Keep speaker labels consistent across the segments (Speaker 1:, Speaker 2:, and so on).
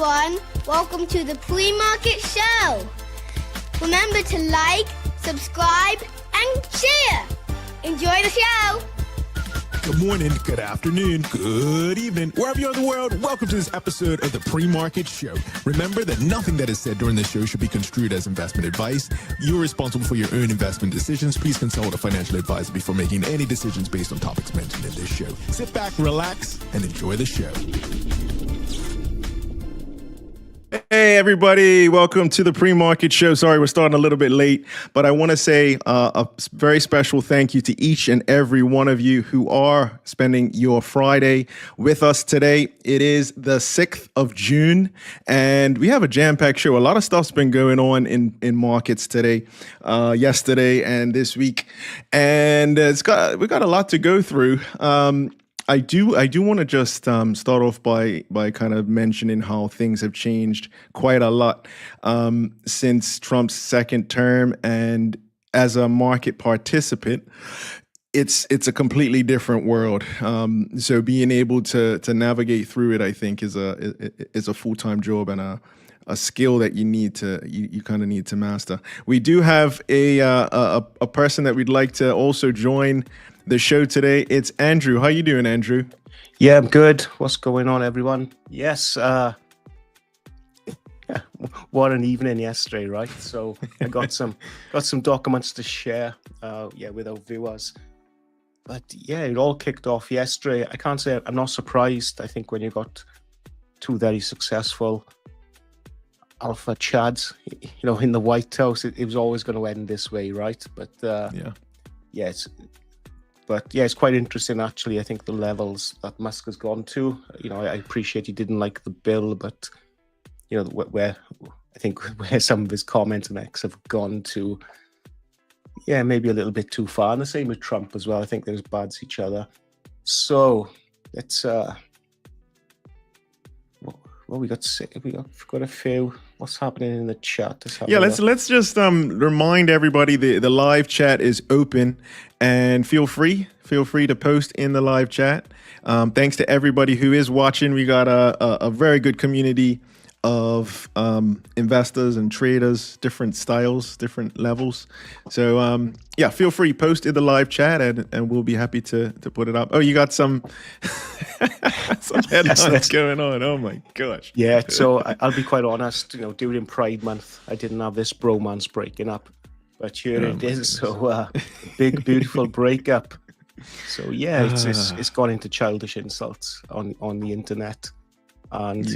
Speaker 1: everyone. Welcome to the pre-market show. Remember to like, subscribe, and share. Enjoy the show.
Speaker 2: Good morning, good afternoon, good evening. Wherever you are in the world, welcome to this episode of the Pre-Market Show. Remember that nothing that is said during this show should be construed as investment advice. You're responsible for your own investment decisions. Please consult a financial advisor before making any decisions based on topics mentioned in this show. Sit back, relax, and enjoy the show. Hey, everybody. Welcome to the Pre-Market Show. Sorry, we're starting a little bit late, but I want to say a very special thank you to each and every one of you who are spending your Friday with us today. It is the 6th of June, and we have a jam-packed show. A lot of stuff's been going on in markets today, yesterday, and this week, and we've got a lot to go through. I do want to just start off by kind of mentioning how things have changed quite a lot since Trump's second term, and as a market participant, it's a completely different world. So being able to navigate through it, I think, is a full-time job and a skill that you kind of need to master. We do have a person that we'd like to also join the show today. It's Andrew. How you doing, Andrew?
Speaker 3: Yeah, I'm good. What's going on, everyone? Yes, what an evening yesterday, right? So I got some documents to share, with our viewers. But yeah, it all kicked off yesterday. I can't say I'm not surprised. I think when you got two very successful alpha chads, in the White House, it was always going to end this way, right? But it's quite interesting, actually. I think the levels that Musk has gone to, I appreciate he didn't like the bill, but, where some of his comments and X have gone to, maybe a little bit too far. And the same with Trump as well. I think there's bads each other. So let's, we got a few. What's happening in the chat?
Speaker 2: Let's just remind everybody the live chat is open, and feel free to post in the live chat. Thanks to everybody who is watching. We got a very good community of investors and traders, different styles, different levels. So feel free, post in the live chat, and we'll be happy to put it up. Oh, you got some headlines going on. Oh my gosh.
Speaker 3: Yeah, so I'll be quite honest, during Pride Month, I didn't have this bromance breaking up, but here it is. So big, beautiful breakup. So it's gone into childish insults on the internet, and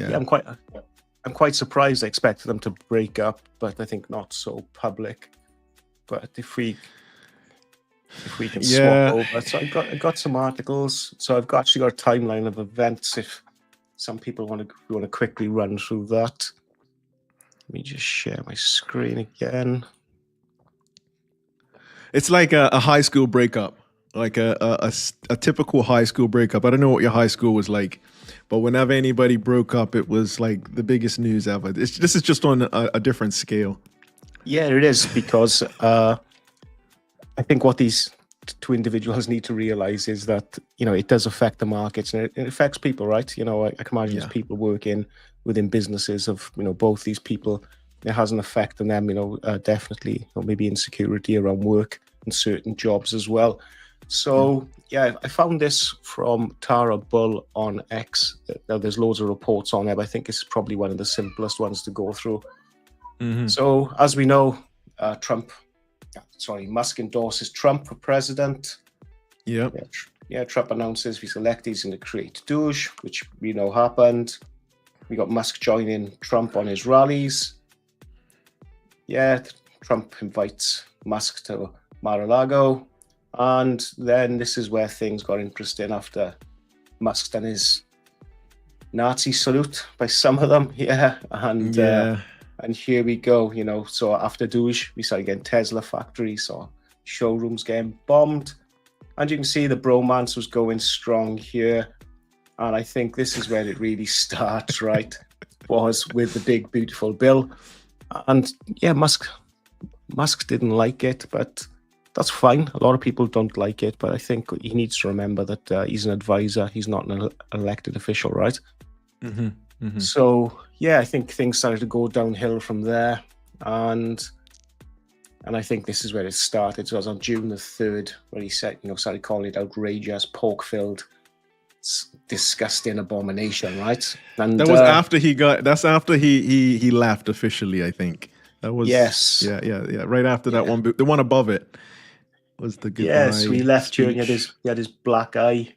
Speaker 3: I'm quite surprised. I expected them to break up, but I think not so public. But if we can swap over, so I got some articles. So I've actually got a timeline of events. If some people want to quickly run through that, let me just share my screen again.
Speaker 2: It's like a high school breakup, like a typical high school breakup. I don't know what your high school was like, but whenever anybody broke up, it was like the biggest news ever. This is just on a different scale.
Speaker 3: Yeah, it is, because I think what these two individuals need to realize is that, it does affect the markets, and it affects people, right? I can imagine there's people working within businesses of, both these people. It has an effect on them, definitely, or maybe insecurity around work and certain jobs as well. So, I found this from Tara Bull on X. Now, there's loads of reports on there, but I think it's probably one of the simplest ones to go through. Mm-hmm. So, as we know, Musk endorses Trump for president.
Speaker 2: Yeah,
Speaker 3: Trump announces if he's elected, he's going to create Doge, which we know happened. We got Musk joining Trump on his rallies. Yeah, Trump invites Musk to Mar-a-Lago. And then this is where things got interesting after Musk done his Nazi salute by some of them. And here we go, so after Doge, we started getting Tesla factories or showrooms getting bombed. And you can see the bromance was going strong here. And I think this is where it really starts, right? Was with the big, beautiful bill. And Musk didn't like it, but that's fine. A lot of people don't like it, but I think he needs to remember that he's an advisor. He's not an elected official, right?
Speaker 2: Mm-hmm.
Speaker 3: So yeah, I think things started to go downhill from there, and I think this is where it started. So it was on June the 3rd where he said, started calling it outrageous, pork-filled, disgusting abomination, right? And
Speaker 2: That was after he got. That's after he left officially. I think that was.
Speaker 3: Yes.
Speaker 2: Yeah. Right after that one, the one above it was the goodbye.
Speaker 3: Yes, we left
Speaker 2: speech.
Speaker 3: here and he had his black eye,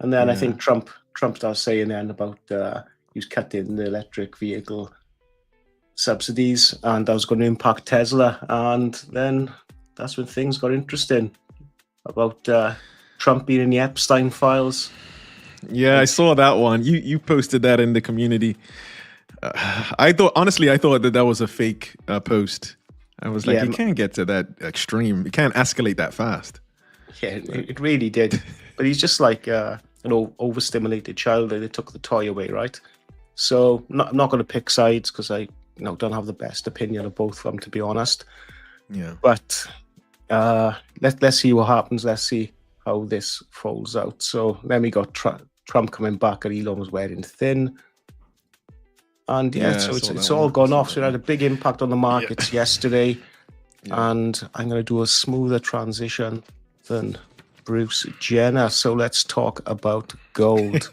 Speaker 3: and then I think Trump started saying then about he was cutting the electric vehicle subsidies, and that was going to impact Tesla, and then that's when things got interesting about Trump being in the Epstein files.
Speaker 2: Yeah, I saw that one. You posted that in the community. I thought that was a fake post. I was like, you can't get to that extreme. You can't escalate that fast.
Speaker 3: Yeah, it really did. But he's just like an overstimulated child. They took the toy away, right? So I'm not going to pick sides because I don't have the best opinion of both of them, to be honest.
Speaker 2: Yeah.
Speaker 3: But let's see what happens. Let's see how this folds out. So then we got Trump coming back, and Elon was wearing thin. And so it's all gone off. So it had a big impact on the markets yesterday. Yeah. And I'm going to do a smoother transition than Bruce Jenner. So let's talk about gold.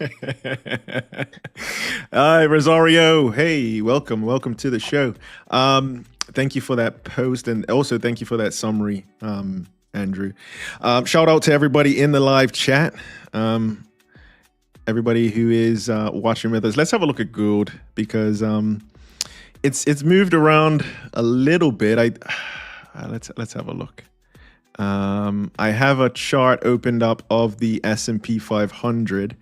Speaker 2: Hi, Rosario. Hey, welcome to the show. Thank you for that post, and also thank you for that summary, Andrew. Shout out to everybody in the live chat. Everybody who is watching with us. Let's have a look at gold because it's moved around a little bit. Let's have a look. I have a chart opened up of the S&P 500,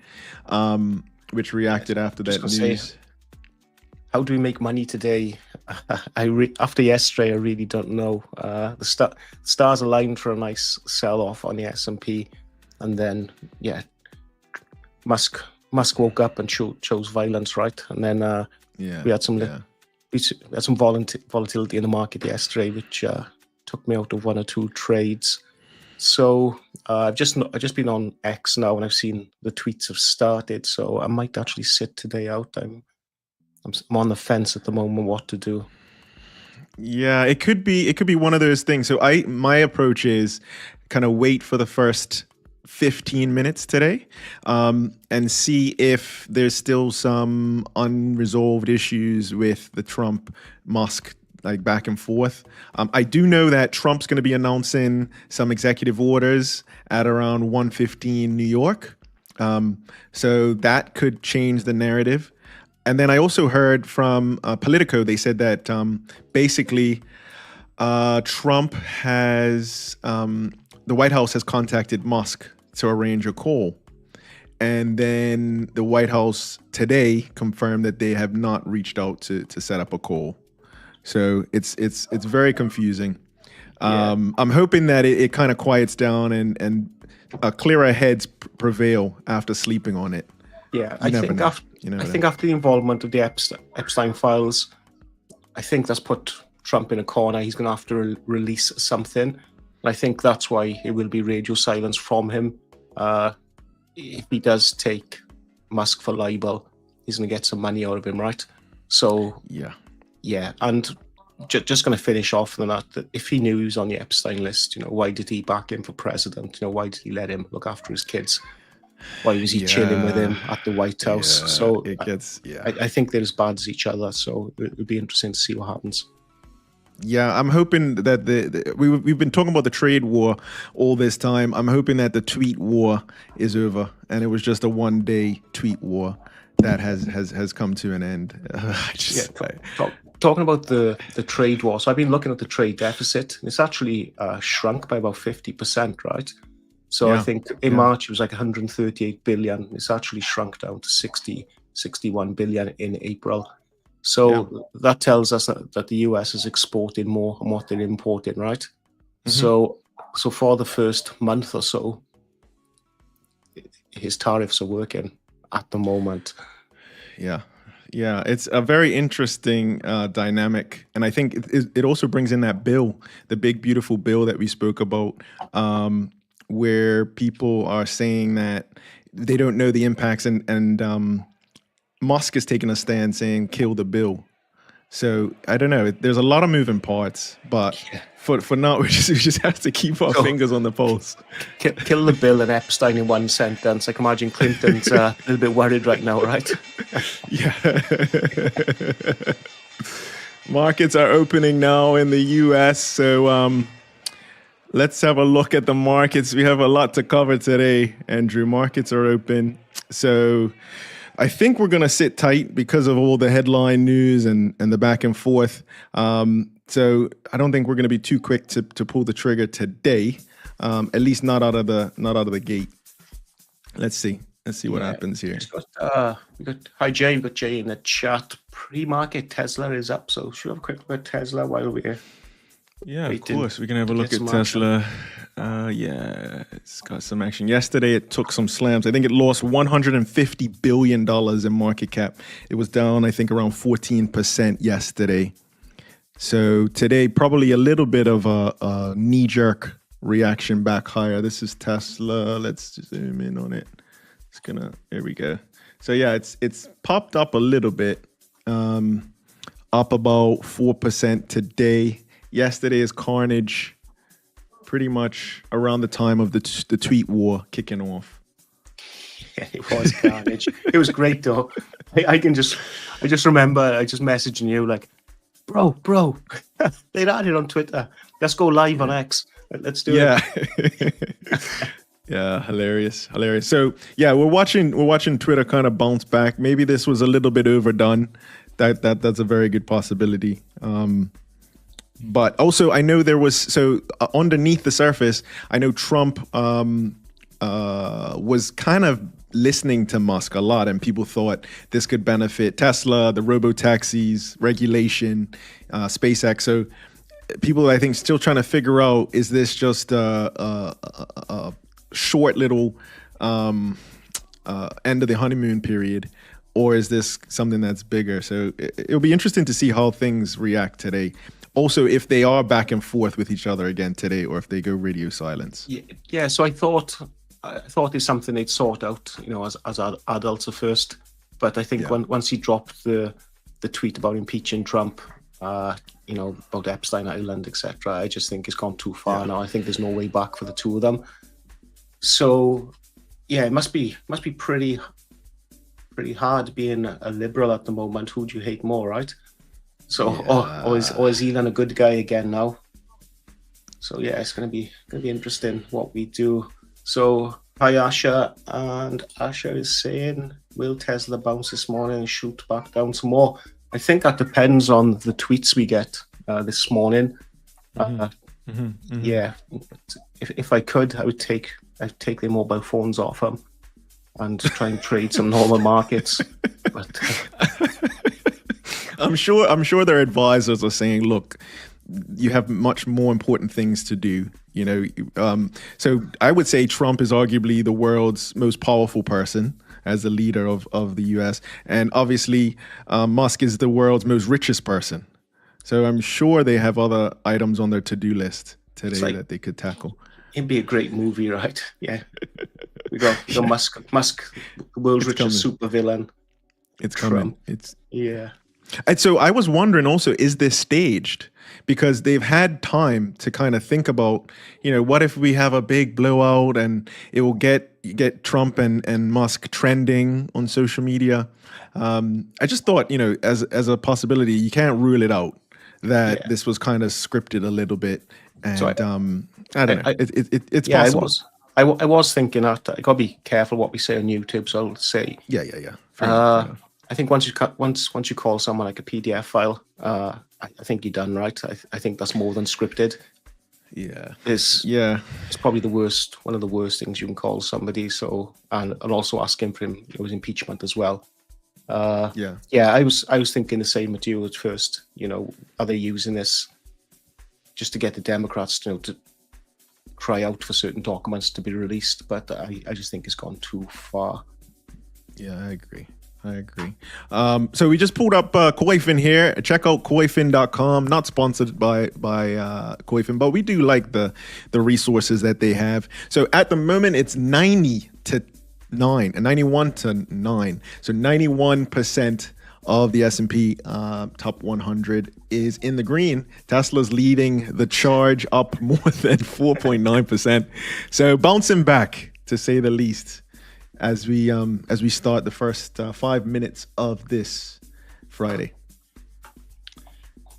Speaker 2: which reacted after that news.
Speaker 3: How do we make money today? After yesterday, I really don't know. The stars aligned for a nice sell-off on the S&P, and then Musk woke up and chose violence, right? And then we had some volatility in the market yesterday, which took me out of one or two trades. So I've just been on X now, and I've seen the tweets have started. So I might actually sit today out. I'm on the fence at the moment what to do.
Speaker 2: Yeah, it could be one of those things. So my approach is kind of wait for the first 15 minutes today and see if there's still some unresolved issues with the Trump Musk back and forth. I do know that Trump's going to be announcing some executive orders at around 1:15 New York. So that could change the narrative. And then I also heard from Politico, they said that basically Trump has, the White House has contacted Musk to arrange a call. And then the White House today confirmed that they have not reached out to set up a call. So it's very confusing. I'm hoping that it kind of quiets down and clearer heads prevail after sleeping on it.
Speaker 3: Yeah, I think after the involvement of the Epstein files, I think that's put Trump in a corner. He's going to have to release something. And I think that's why it will be radio silence from him. If he does take Musk for libel, he's going to get some money out of him, right? So yeah, and just going to finish off on that. If he knew he was on the Epstein list, why did he back him for president? Why did he let him look after his kids? Why was he chilling with him at the White House? So I think they're as bad as each other. So it would be interesting to see what happens.
Speaker 2: Yeah, I'm hoping that we've been talking about the trade war all this time. I'm hoping that the tweet war is over, and it was just a one-day tweet war that has come to an end. Talking
Speaker 3: about the trade war. So I've been looking at the trade deficit. It's actually shrunk by about 50%, right? So I think in March it was like 138 billion. It's actually shrunk down to 61 billion in April. So that tells us that the US is exporting more than what they're importing, right? Mm-hmm. So for the first month or so, his tariffs are working at the moment.
Speaker 2: Yeah, it's a very interesting dynamic. And I think it also brings in that bill, the big, beautiful bill that we spoke about, where people are saying that they don't know the impacts and Musk is taking a stand saying kill the bill. So I don't know. There's a lot of moving parts, but for now, we just have to keep our fingers on the pulse.
Speaker 3: Kill the bill and Epstein in one sentence. I can imagine Clinton's a little bit worried right now, right?
Speaker 2: Yeah. Markets are opening now in the U.S., so let's have a look at the markets. We have a lot to cover today, Andrew. Markets are open. So I think we're going to sit tight because of all the headline news and the back and forth. So I don't think we're going to be too quick to pull the trigger today, at least not out of the gate. Let's see what happens here.
Speaker 3: Hi Jay, we've got Jay in the chat. Pre-market Tesla is up, so should we have a quick look at Tesla while we're
Speaker 2: of course. We can have a look at Tesla. It's got some action. Yesterday, it took some slams. I think it lost $150 billion in market cap. It was down, I think, around 14% yesterday. So today, probably a little bit of a knee-jerk reaction back higher. This is Tesla. Let's zoom in on it. There we go. So yeah, it's popped up a little bit, up about 4% today. Yesterday's carnage, pretty much around the time of the tweet war kicking off.
Speaker 3: Yeah, it was carnage. It was great though. I just remember messaging you like, bro, they'd had it on Twitter. Let's go live on X. Let's do it.
Speaker 2: Yeah, hilarious. So yeah, we're watching Twitter kind of bounce back. Maybe this was a little bit overdone. That's a very good possibility. But also, I know there was underneath the surface, I know Trump was kind of listening to Musk a lot, and people thought this could benefit Tesla, the robo-taxis, regulation, SpaceX. So people, I think, still trying to figure out, is this just a short little end of the honeymoon period, or is this something that's bigger? So it'll be interesting to see how things react today. Also, if they are back and forth with each other again today, or if they go radio silence.
Speaker 3: Yeah. So I thought it's something they'd sort out, as adults at first. But I think once he dropped the tweet about impeaching Trump, about Epstein Island, etc., I just think it's gone too far now. I think there's no way back for the two of them. So yeah, it must be pretty hard being a liberal at the moment. Who do you hate more, right? So, is Elon a good guy again now? So yeah, it's gonna be interesting what we do. So hi Asha, and Asha is saying, will Tesla bounce this morning and shoot back down some more? I think that depends on the tweets we get this morning. Yeah, if I could, I'd take their mobile phones off them and try and trade some normal markets. But
Speaker 2: I'm sure their advisors are saying, look, you have much more important things to do, So I would say Trump is arguably the world's most powerful person as the leader of the US. And obviously, Musk is the world's most richest person. So I'm sure they have other items on their to-do list today that they could tackle.
Speaker 3: It'd be a great movie, right? Yeah. We got Musk, the world's richest supervillain.
Speaker 2: It's coming.
Speaker 3: Yeah.
Speaker 2: And so I was wondering also, is this staged? Because they've had time to kind of think about, what if we have a big blowout and it will get Trump and Musk trending on social media. I just thought, as a possibility, you can't rule it out that this was kind of scripted a little bit. And
Speaker 3: so
Speaker 2: I don't know. It's possible.
Speaker 3: I was thinking that I gotta be careful what we say on YouTube. So I'll say,
Speaker 2: yeah. Fair enough.
Speaker 3: I think once you call someone like a PDF file, I think you're done, right? I think that's more than scripted.
Speaker 2: Yeah.
Speaker 3: It's probably one of the worst things you can call somebody. So and also ask him for his impeachment as well. I was thinking the same with you at first. Are they using this just to get the Democrats to cry out for certain documents to be released? But I just think it's gone too far.
Speaker 2: Yeah, I agree. So we just pulled up Koifin here. Check out koifin.com. Not sponsored by Koifin, but we do like the resources that they have. So at the moment, it's 90 to 9 and 91 to 9. So 91% of the S&P top 100 is in the green. Tesla's leading the charge, up more than 4.9%. So bouncing back, to say the least, as we start the first 5 minutes of this Friday.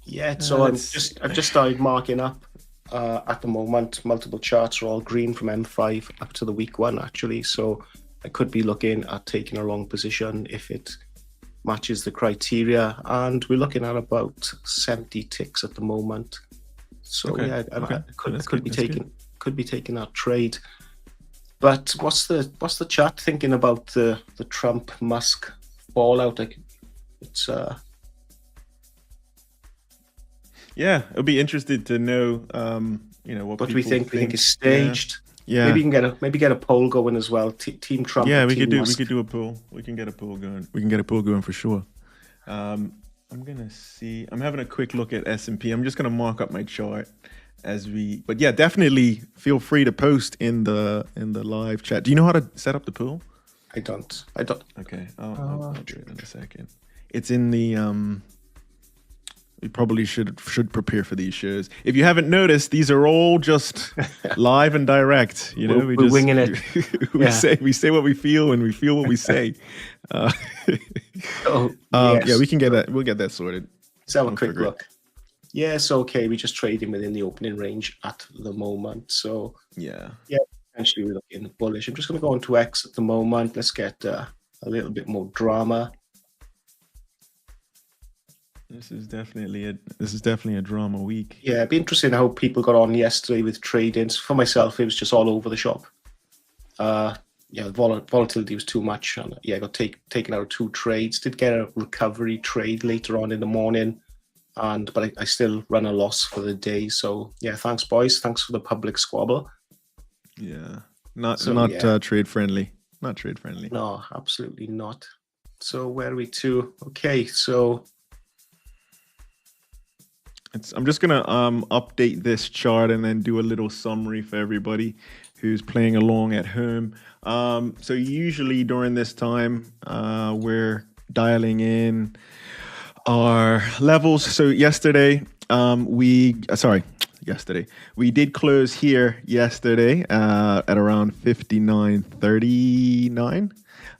Speaker 3: Yeah, so I've just started marking up. At the moment, multiple charts are all green from M5 up to the week 1 actually. So I could be looking at taking a long position if it matches the criteria, and we're looking at about 70 ticks at the moment. So yeah, I could be taking that trade. But what's the chat thinking about the Trump Musk fallout? Like, it's
Speaker 2: yeah, it'll be interested to know what
Speaker 3: we think. We think is staged.
Speaker 2: Yeah.
Speaker 3: Maybe get a poll going as well. Team Trump.
Speaker 2: Yeah, we
Speaker 3: Musk.
Speaker 2: could do a poll. We can get a poll going. We can get a poll going for sure. I'm gonna see. I'm having a quick look at S&P. I'm just gonna mark up my chart but yeah, definitely feel free to post in the live chat. Do you know how to set up the poll?
Speaker 3: I don't.
Speaker 2: Okay, I'll do it in a second. It's in the we probably should prepare for these shows. If you haven't noticed, these are all just live and direct. You know,
Speaker 3: we're just winging it.
Speaker 2: we say what we feel, and we feel what we say.
Speaker 3: Yes.
Speaker 2: Yeah, we can get that. We'll get that sorted.
Speaker 3: Let's have a quick look. Yes, okay. We're just trading within the opening range at the moment. So
Speaker 2: yeah,
Speaker 3: essentially we're looking bullish. I'm just going to go on to X at the moment. Let's get a little bit more drama.
Speaker 2: This is definitely a drama week.
Speaker 3: Yeah, it'd be interesting how people got on yesterday with trading. For myself, it was just all over the shop. Volatility was too much, and I got taken out of 2 trades. Did get a recovery trade later on in the morning, but I still run a loss for the day. So yeah, thanks boys. Thanks for the public squabble.
Speaker 2: Yeah, not trade friendly. Not trade friendly.
Speaker 3: No, absolutely not. So where are we to? Okay, so.
Speaker 2: I'm just gonna update this chart and then do a little summary for everybody who's playing along at home. So usually during this time, we're dialing in our levels. So yesterday, we did close here yesterday at around 59.39.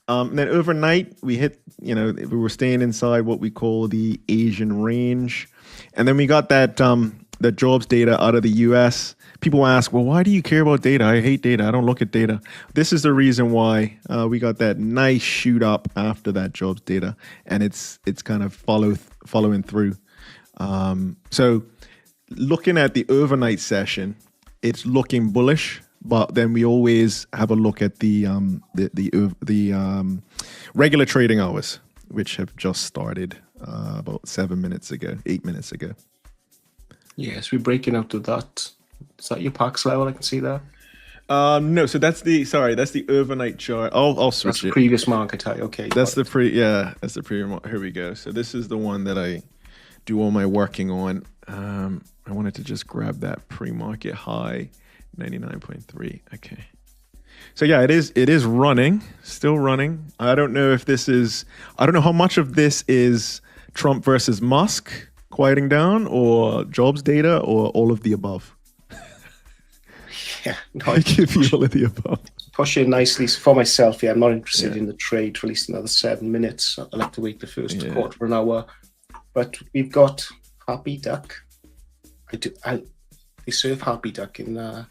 Speaker 2: And then overnight, we hit, we were staying inside what we call the Asian range. And then we got that jobs data out of the US. People ask, well, why do you care about data? I hate data. I don't look at data. This is the reason why we got that nice shoot up after that jobs data. And it's kind of following through. So looking at the overnight session, it's looking bullish. But then we always have a look at the regular trading hours, which have just started about 8 minutes ago.
Speaker 3: Yes, we're breaking out to that. Is that your PAX level? I can see that.
Speaker 2: No, so that's the overnight chart. I'll switch it.
Speaker 3: Previous market high. Okay.
Speaker 2: That's the previous. Here we go. So this is the one that I do all my working on. I wanted to just grab that pre-market high. 99.3. Okay. So yeah, it is running, still running. I don't know how much of this is Trump versus Musk quieting down, or jobs data, or all of the above.
Speaker 3: Yeah, no,
Speaker 2: I give you all of the above.
Speaker 3: Pushing nicely for myself. Yeah, I'm not interested in the trade for at least another 7 minutes. I'll have to wait the first quarter of an hour. But we've got Happy Duck. They serve Happy Duck in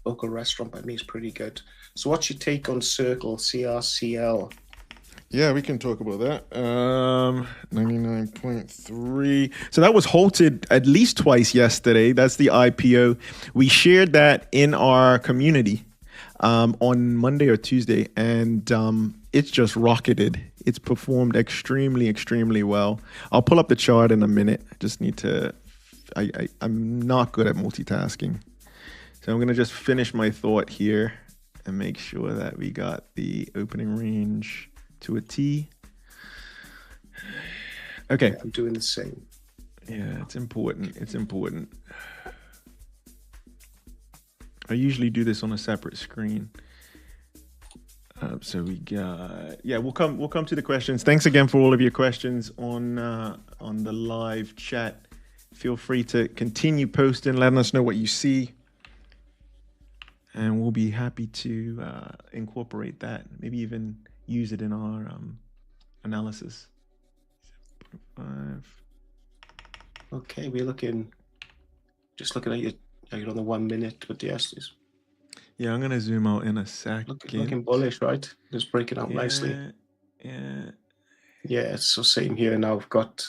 Speaker 3: local restaurant by me. Is pretty good. So what's your take on Circle, CRCL?
Speaker 2: Yeah, we can talk about that. 99.3. So that was halted at least twice yesterday. That's the IPO. We shared that in our community on Monday or Tuesday, and it's just rocketed. It's performed extremely, extremely well. I'll pull up the chart in a minute. I just need to, I'm not good at multitasking. So I'm going to just finish my thought here and make sure that we got the opening range to a T. Okay.
Speaker 3: Yeah, I'm doing the same.
Speaker 2: Yeah, it's important. It's important. I usually do this on a separate screen. So we got we'll come to the questions. Thanks again for all of your questions on the live chat. Feel free to continue posting, letting us know what you see, and we'll be happy to incorporate that. Maybe even use it in our analysis. 5.
Speaker 3: Okay, we're just looking at you're on the 1 minute, but yes,
Speaker 2: Yeah, I'm gonna zoom out in a second.
Speaker 3: looking bullish, right? Just breaking out nicely.
Speaker 2: Yeah.
Speaker 3: Yeah, so same here now. I've got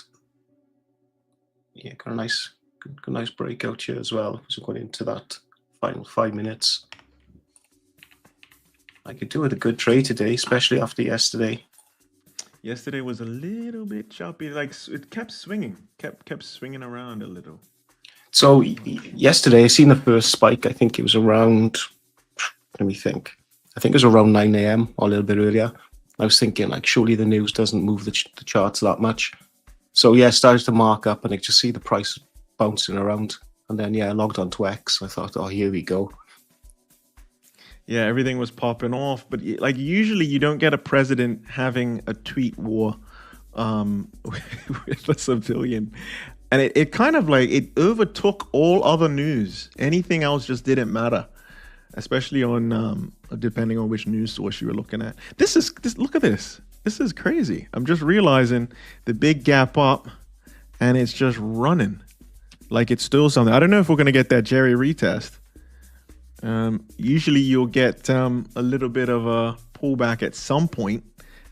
Speaker 3: a nice breakout here as well. So going into that final 5 minutes. I could do with a good trade today, especially after yesterday.
Speaker 2: Yesterday was a little bit choppy. Like it kept swinging, kept swinging around a little.
Speaker 3: So yesterday I seen the first spike. I think it was around. Let me think. I think it was around 9 a.m. or a little bit earlier. I was thinking, like, surely the news doesn't move the charts that much. So yeah, started to mark up, and I just see the price bouncing around. And then I logged on to X. I thought, oh, here we go.
Speaker 2: Yeah, everything was popping off, but like usually you don't get a president having a tweet war with a civilian, and it kind of like it overtook all other news. Anything else just didn't matter, especially on depending on which news source you were looking at. Look at this. This is crazy. I'm just realizing the big gap up, and it's just running like it's still something. I don't know if we're gonna get that Jerry retest. Usually you'll get a little bit of a pullback at some point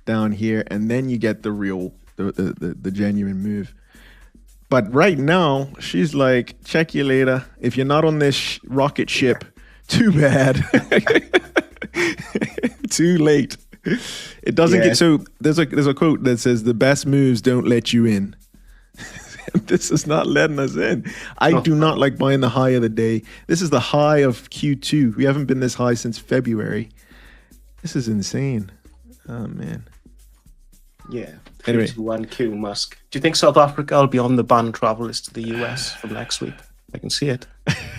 Speaker 2: down here, and then you get the real, the genuine move. But right now, she's like, check you later. If you're not on this rocket ship, too bad. Too late. It doesn't get so. There's a quote that says, "The best moves don't let you in." This is not letting us in. I do not like buying the high of the day. This is the high of Q2. We haven't been this high since February. This is insane. Oh, man.
Speaker 3: Yeah.
Speaker 2: Anyway.
Speaker 3: 1Q Musk. Do you think South Africa will be on the banned travel list to the US from next week? I can see it.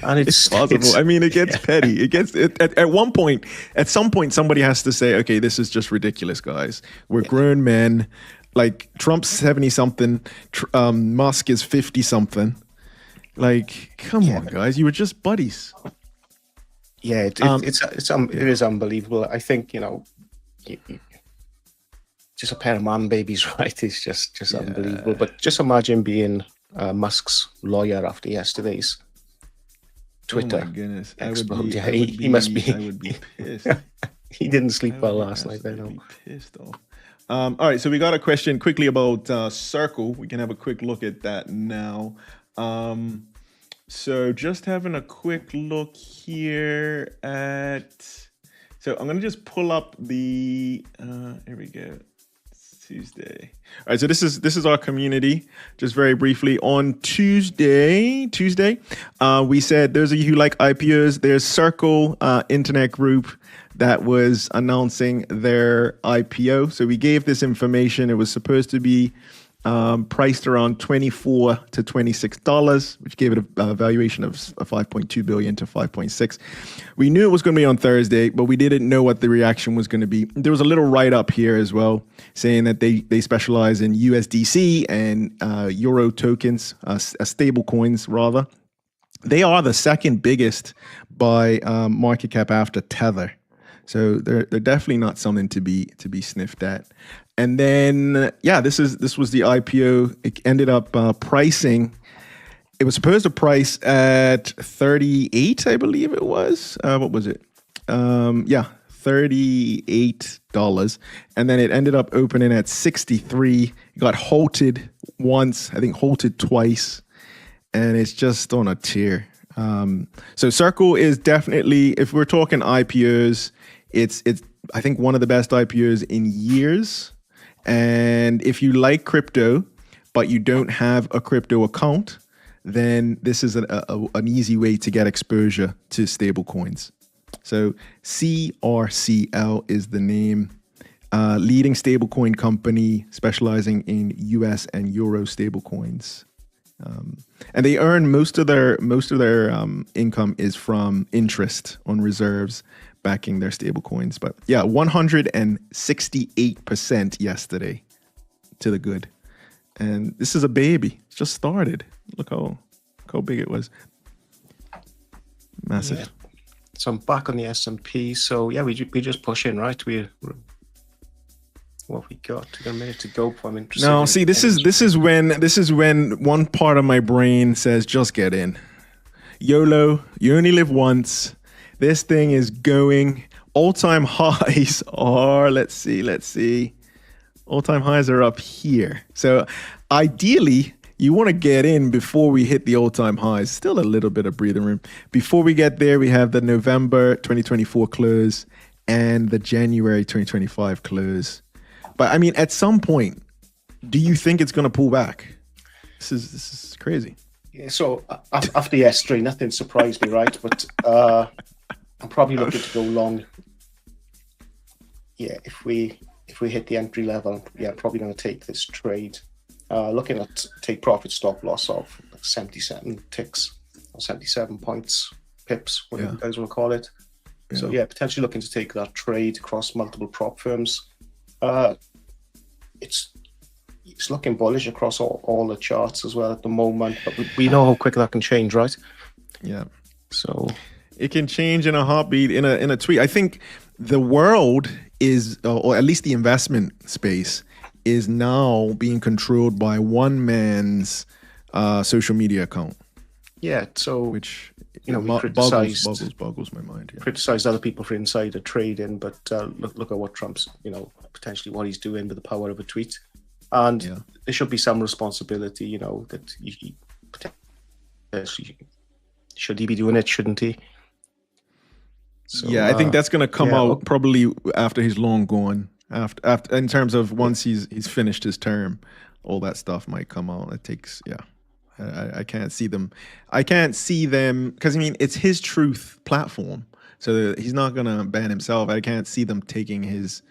Speaker 3: And it's
Speaker 2: possible. I mean, it gets petty. It gets at one point, at some point, somebody has to say, okay, this is just ridiculous, guys. We're grown men. Like Trump's 70-something, Musk is 50-something. Like, come on, guys, you were just buddies.
Speaker 3: Yeah, it is unbelievable. I think just a pair of man babies, right? It's just unbelievable. But just imagine being Musk's lawyer after yesterday's Twitter.
Speaker 2: Oh my goodness,
Speaker 3: he must be.
Speaker 2: I would be pissed.
Speaker 3: He didn't sleep well last night. I know.
Speaker 2: Be pissed off. All right, so we got a question quickly about Circle. We can have a quick look at that now. So just having a quick look here at. So I'm gonna just pull up the. Here we go. It's Tuesday. All right, so this is our community. Just very briefly, on Tuesday, we said those of you who like IPOs, there's Circle Internet Group that was announcing their IPO. So we gave this information. It was supposed to be priced around $24 to $26, which gave it a valuation of $5.2 billion to 5.6. We knew it was going to be on Thursday, but we didn't know what the reaction was going to be. There was a little write-up here as well, saying that they specialize in USDC and Euro tokens, stable coins rather. They are the second biggest by market cap after Tether. So they're definitely not something to be sniffed at. And then this was the IPO. It ended up pricing. It was supposed to price at 38, I believe it was. What was it? $38. And then it ended up opening at 63. It got halted once, I think halted twice, and it's just on a tear. So Circle is definitely, if we're talking IPOs, it's I think one of the best IPOs in years. And if you like crypto, but you don't have a crypto account, then this is an easy way to get exposure to stable coins. So CRCL is the name. Leading stablecoin company specializing in US and Euro stablecoins. And they earn most of their income is from interest on reserves backing their stable coins. But yeah, 168% yesterday to the good. And this is a baby. It's just started. Look how big it was. Massive.
Speaker 3: Yeah. So I'm back on the S&P. So yeah, we just push in, right? What we got? We got a minute to go. I'm interested.
Speaker 2: No, see, this is when one part of my brain says just get in. YOLO, you only live once. This thing is going. All-time highs are, let's see. All-time highs are up here. So ideally, you want to get in before we hit the all-time highs. Still a little bit of breathing room. Before we get there, we have the November 2024 close and the January 2025 close. But I mean, at some point, do you think it's going to pull back? This is crazy.
Speaker 3: Yeah, so after yesterday, nothing surprised me, right? But I'm probably looking to go long. Yeah, if we hit the entry level, yeah, I'm probably going to take this trade. Looking at take profit stop loss of 77 ticks or 77 pips, whatever you guys want to call it. Yeah. So yeah, potentially looking to take that trade across multiple prop firms. It's looking bullish across all the charts as well at the moment, but we know how quick that can change, right?
Speaker 2: Yeah.
Speaker 3: So
Speaker 2: it can change in a heartbeat, in a tweet. I think the world is, or at least the investment space, is now being controlled by one man's social media account.
Speaker 3: Yeah. So
Speaker 2: which
Speaker 3: we criticized
Speaker 2: boggles my mind. Yeah.
Speaker 3: Criticized other people for insider trading, but look at what Trump's potentially what he's doing with the power of a tweet, and there should be some responsibility. That he potentially should he be doing it? Shouldn't he? So,
Speaker 2: I think that's going to come out probably after he's long gone. After in terms of once he's finished his term, all that stuff might come out. It takes I can't see them. I can't see them because I mean it's his truth platform, so he's not gonna ban himself. I can't see them taking his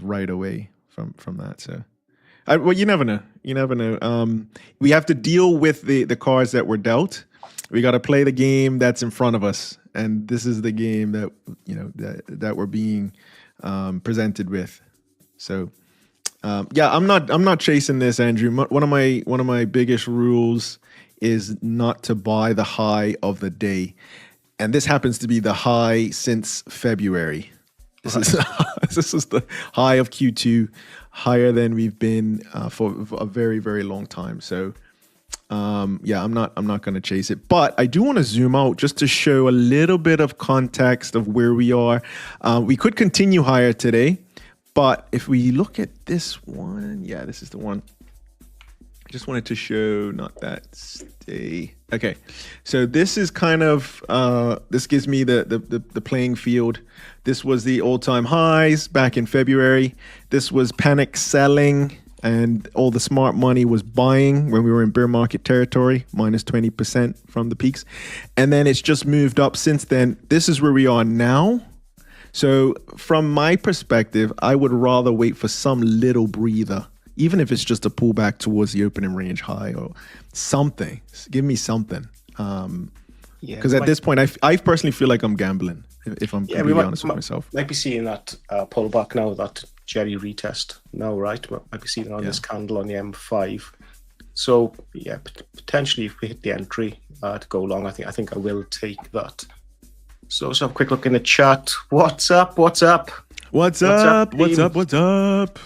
Speaker 2: right away from that. So, well, you never know. You never know. We have to deal with the cards that were dealt. We got to play the game that's in front of us, and this is the game that that we're being presented with. So. I'm not chasing this, Andrew. One of my biggest rules is not to buy the high of the day, and this happens to be the high since February. This is the high of Q2, higher than we've been for a very, very long time. So I'm not going to chase it, but I do want to zoom out just to show a little bit of context of where we are. We could continue higher today. But if we look at this one, this is the one. I just wanted to show, not that stay. Okay, so this is kind of, this gives me the playing field. This was the all-time highs back in February. This was panic selling and all the smart money was buying when we were in bear market territory, minus 20% from the peaks. And then it's just moved up since then. This is where we are now. So from my perspective, I would rather wait for some little breather, even if it's just a pullback towards the opening range high or something. Give me something. Because at this point, I personally feel like I'm gambling, if I'm completely honest with myself.
Speaker 3: Might be seeing that pullback now, that Jerry retest now, right? Might be seeing it on this candle on the M5. So yeah, potentially if we hit the entry to go long, I think I will take that. So let's have a quick look in the chat. What's up? What's up?
Speaker 2: What's up? What's up? What's up?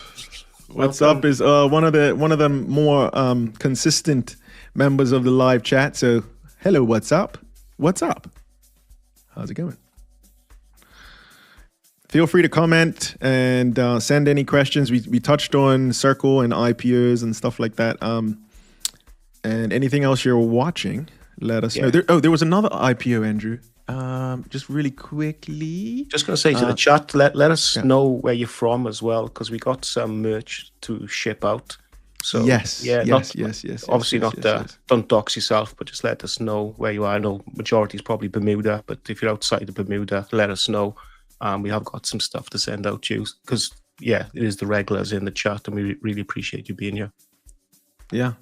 Speaker 2: What's up is one of the more consistent members of the live chat. So hello, what's up? What's up? How's it going? Feel free to comment and send any questions. We touched on Circle and IPOs and stuff like that. And anything else you're watching, let us know. There was another IPO, Andrew. Just really quickly.
Speaker 3: Just going to say to the chat, let us know where you're from as well, because we got some merch to ship out. So
Speaker 2: yes.
Speaker 3: Obviously don't dox yourself, but just let us know where you are. I know majority is probably Bermuda, but if you're outside of Bermuda, let us know. We have got some stuff to send out to you because it is the regulars in the chat, and we really appreciate you being here.
Speaker 2: Yeah.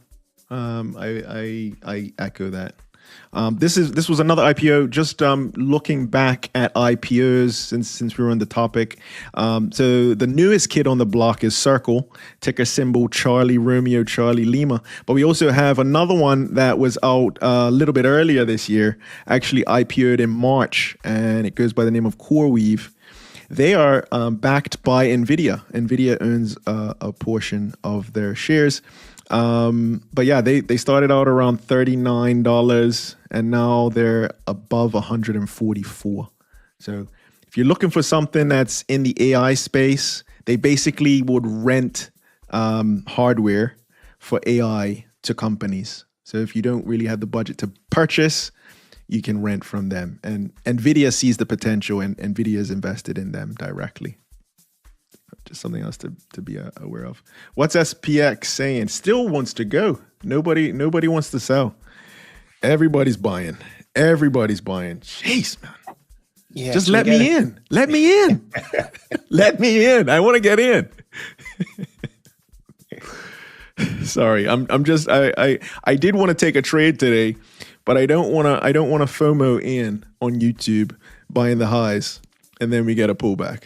Speaker 2: I echo that. This was another IPO. Just looking back at IPOs since we were on the topic. So the newest kid on the block is Circle, ticker symbol Charlie Romeo Charlie Lima. But we also have another one that was out a little bit earlier this year, actually IPO'd in March, and it goes by the name of CoreWeave. They are backed by NVIDIA. NVIDIA owns a portion of their shares. But yeah, they started out around $39 and now they're above 144. So if you're looking for something that's in the AI space, they basically would rent hardware for AI to companies. So if you don't really have the budget to purchase, you can rent from them. And NVIDIA sees the potential, and NVIDIA is invested in them directly. Just something else to be aware of. What's SPX saying? Still wants to go. Nobody wants to sell. Everybody's buying. Everybody's buying. Jeez, man.
Speaker 3: Yeah,
Speaker 2: just let me in. Let me in. Let me in. I want to get in. Sorry, I'm just I did want to take a trade today, but I don't want to FOMO in on YouTube buying the highs and then we get a pullback.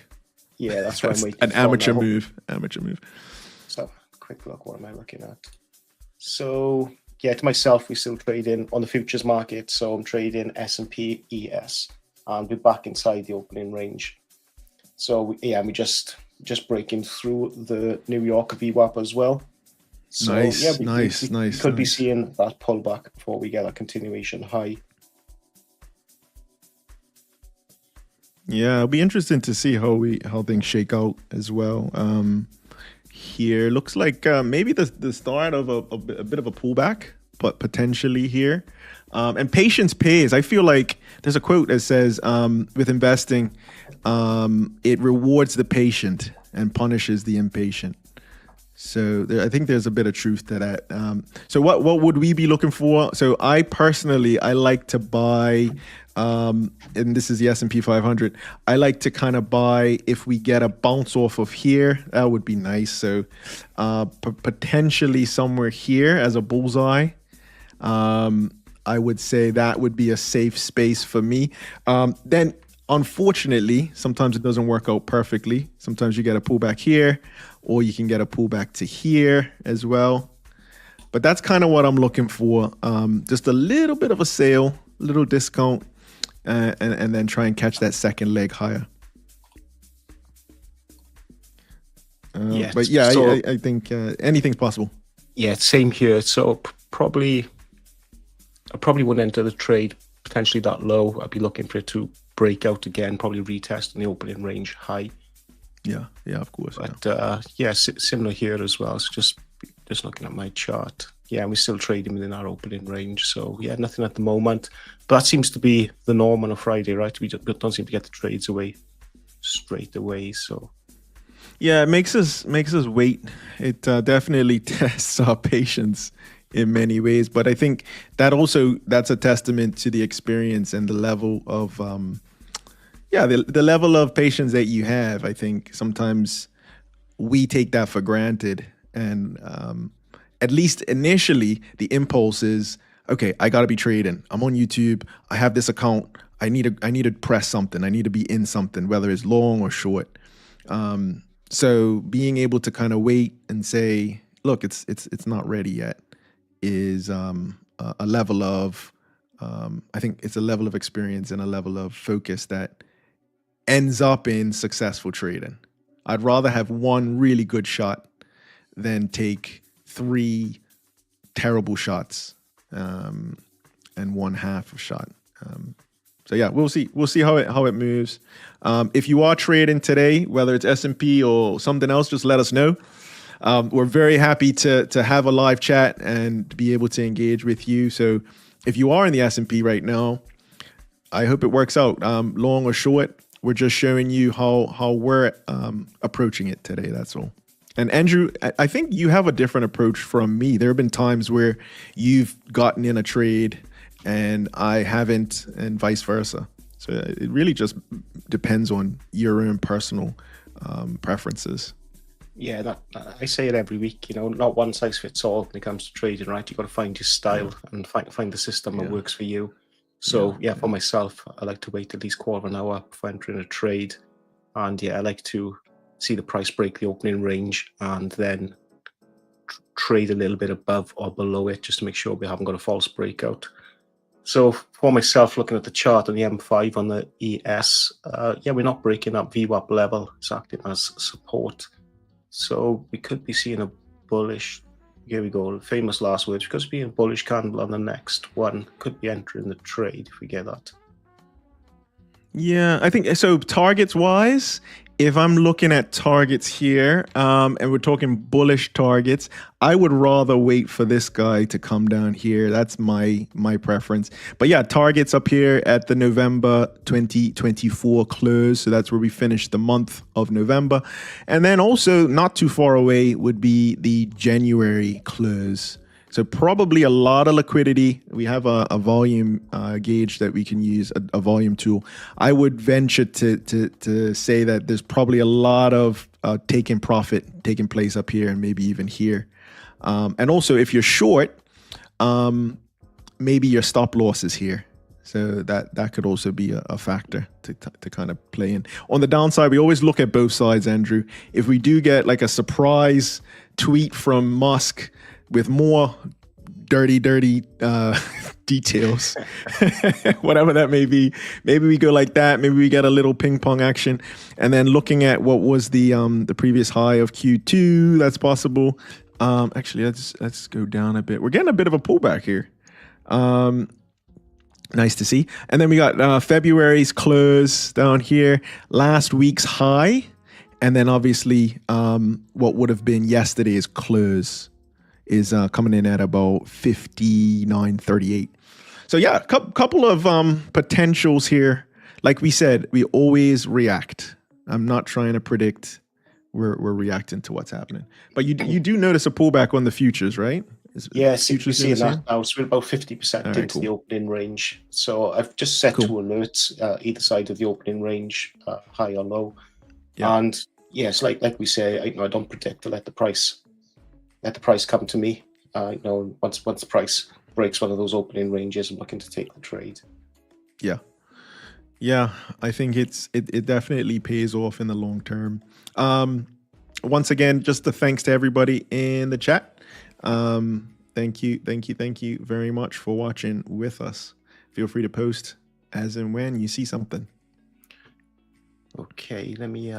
Speaker 3: Yeah, that's what I'm waiting
Speaker 2: an
Speaker 3: for.
Speaker 2: amateur move. Amateur move.
Speaker 3: So quick look, what am I looking at? So yeah, to myself, we still trading on the futures market. So I'm trading S&P ES, and we're back inside the opening range. So we just breaking through the New York VWAP as well. So
Speaker 2: nice,
Speaker 3: yeah, we could be seeing that pullback before we get a continuation high.
Speaker 2: Yeah, it'll be interesting to see how things shake out as well. Here looks like maybe the start of a bit of a pullback, but potentially here. And patience pays. I feel like there's a quote that says, with investing, it rewards the patient and punishes the impatient. So I think there's a bit of truth to that. So what would we be looking for? So I personally like to buy, and this is the S&P 500. I like to kind of buy if we get a bounce off of here. That would be nice. So potentially somewhere here as a bullseye. I would say that would be a safe space for me. Then unfortunately, sometimes it doesn't work out perfectly. Sometimes you get a pullback here, or you can get a pullback to here as well. But that's kind of what I'm looking for. Just a little bit of a sale, a little discount, and then try and catch that second leg higher. But yeah, so, I think anything's possible.
Speaker 3: Yeah, same here. So I probably wouldn't enter the trade potentially that low. I'd be looking for it to break out again, probably retest in the opening range high.
Speaker 2: Yeah, of course.
Speaker 3: But similar here as well. So just looking at my chart. Yeah, we're still trading within our opening range. So yeah, nothing at the moment. But that seems to be the norm on a Friday, right? We don't seem to get the trades away straight away. So
Speaker 2: yeah, it makes us wait. It definitely tests our patience in many ways. But I think that's a testament to the experience and the level of the level of patience that you have. I think sometimes we take that for granted, and at least initially the impulse is, okay, I gotta be trading. I'm on YouTube. I have this account. I need to press something. I need to be in something, whether it's long or short. So being able to kind of wait and say, look, it's not ready yet, is a level of I think it's a level of experience and a level of focus that ends up in successful trading. I'd rather have one really good shot than take 3 terrible shots and one half of shot. So yeah, we'll see how it moves. If you are trading today, whether it's S&P or something else, just let us know. We're very happy to have a live chat and be able to engage with you. So if you are in the S&P right now, I hope it works out, long or short. We're just showing you how we're approaching it today. That's all. And Andrew, I think you have a different approach from me. There have been times where you've gotten in a trade and I haven't, and vice versa. So it really just depends on your own personal preferences.
Speaker 3: Yeah, I say it every week. Not one size fits all when it comes to trading, right? You got to find your style and find the system that works for you. So for myself, I like to wait at least quarter of an hour before entering a trade, and I like to see the price break the opening range and then trade a little bit above or below it just to make sure we haven't got a false breakout. So for myself, looking at the chart on the M5 on the ES, we're not breaking that VWAP level. It's acting as support. So we could be seeing a bullish, here we go, famous last words, because being a bullish candle on the next one, could be entering the trade if we get that.
Speaker 2: Yeah, I think so. Targets wise, if I'm looking at targets here, and we're talking bullish targets, I would rather wait for this guy to come down here. That's my preference. But yeah, targets up here at the November 2024 close. So that's where we finished the month of November. And then also not too far away would be the January close. So probably a lot of liquidity. We have a volume gauge that we can use, a volume tool. I would venture to say that there's probably a lot of taking profit taking place up here and maybe even here. And also if you're short, maybe your stop loss is here. So that could also be a factor to kind of play in. On the downside, we always look at both sides, Andrew. If we do get like a surprise tweet from Musk with more dirty details, whatever that may be, maybe we go like that. Maybe we get a little ping pong action. And then looking at what was the previous high of Q2, that's possible. Actually, let's go down a bit. We're getting a bit of a pullback here. Nice to see. And then we got February's close down here, last week's high, and then obviously what would have been yesterday's close is coming in at about 59.38. So yeah, a couple of potentials here. Like we said, we always react. I'm not trying to predict. We're reacting to what's happening. But you do notice a pullback on the futures, right?
Speaker 3: Yes, you see that now. So we're about 50% into the opening range. So I've just set 2 alerts either side of the opening range, high or low. Yeah. And yes, like we say, I don't predict to let the price come to me. Once the price breaks one of those opening ranges, I'm looking to take the trade.
Speaker 2: Yeah, I think it definitely pays off in the long term. Once again, just a thanks to everybody in the chat. Thank you very much for watching with us. Feel free to post as and when you see something.
Speaker 3: Okay, let me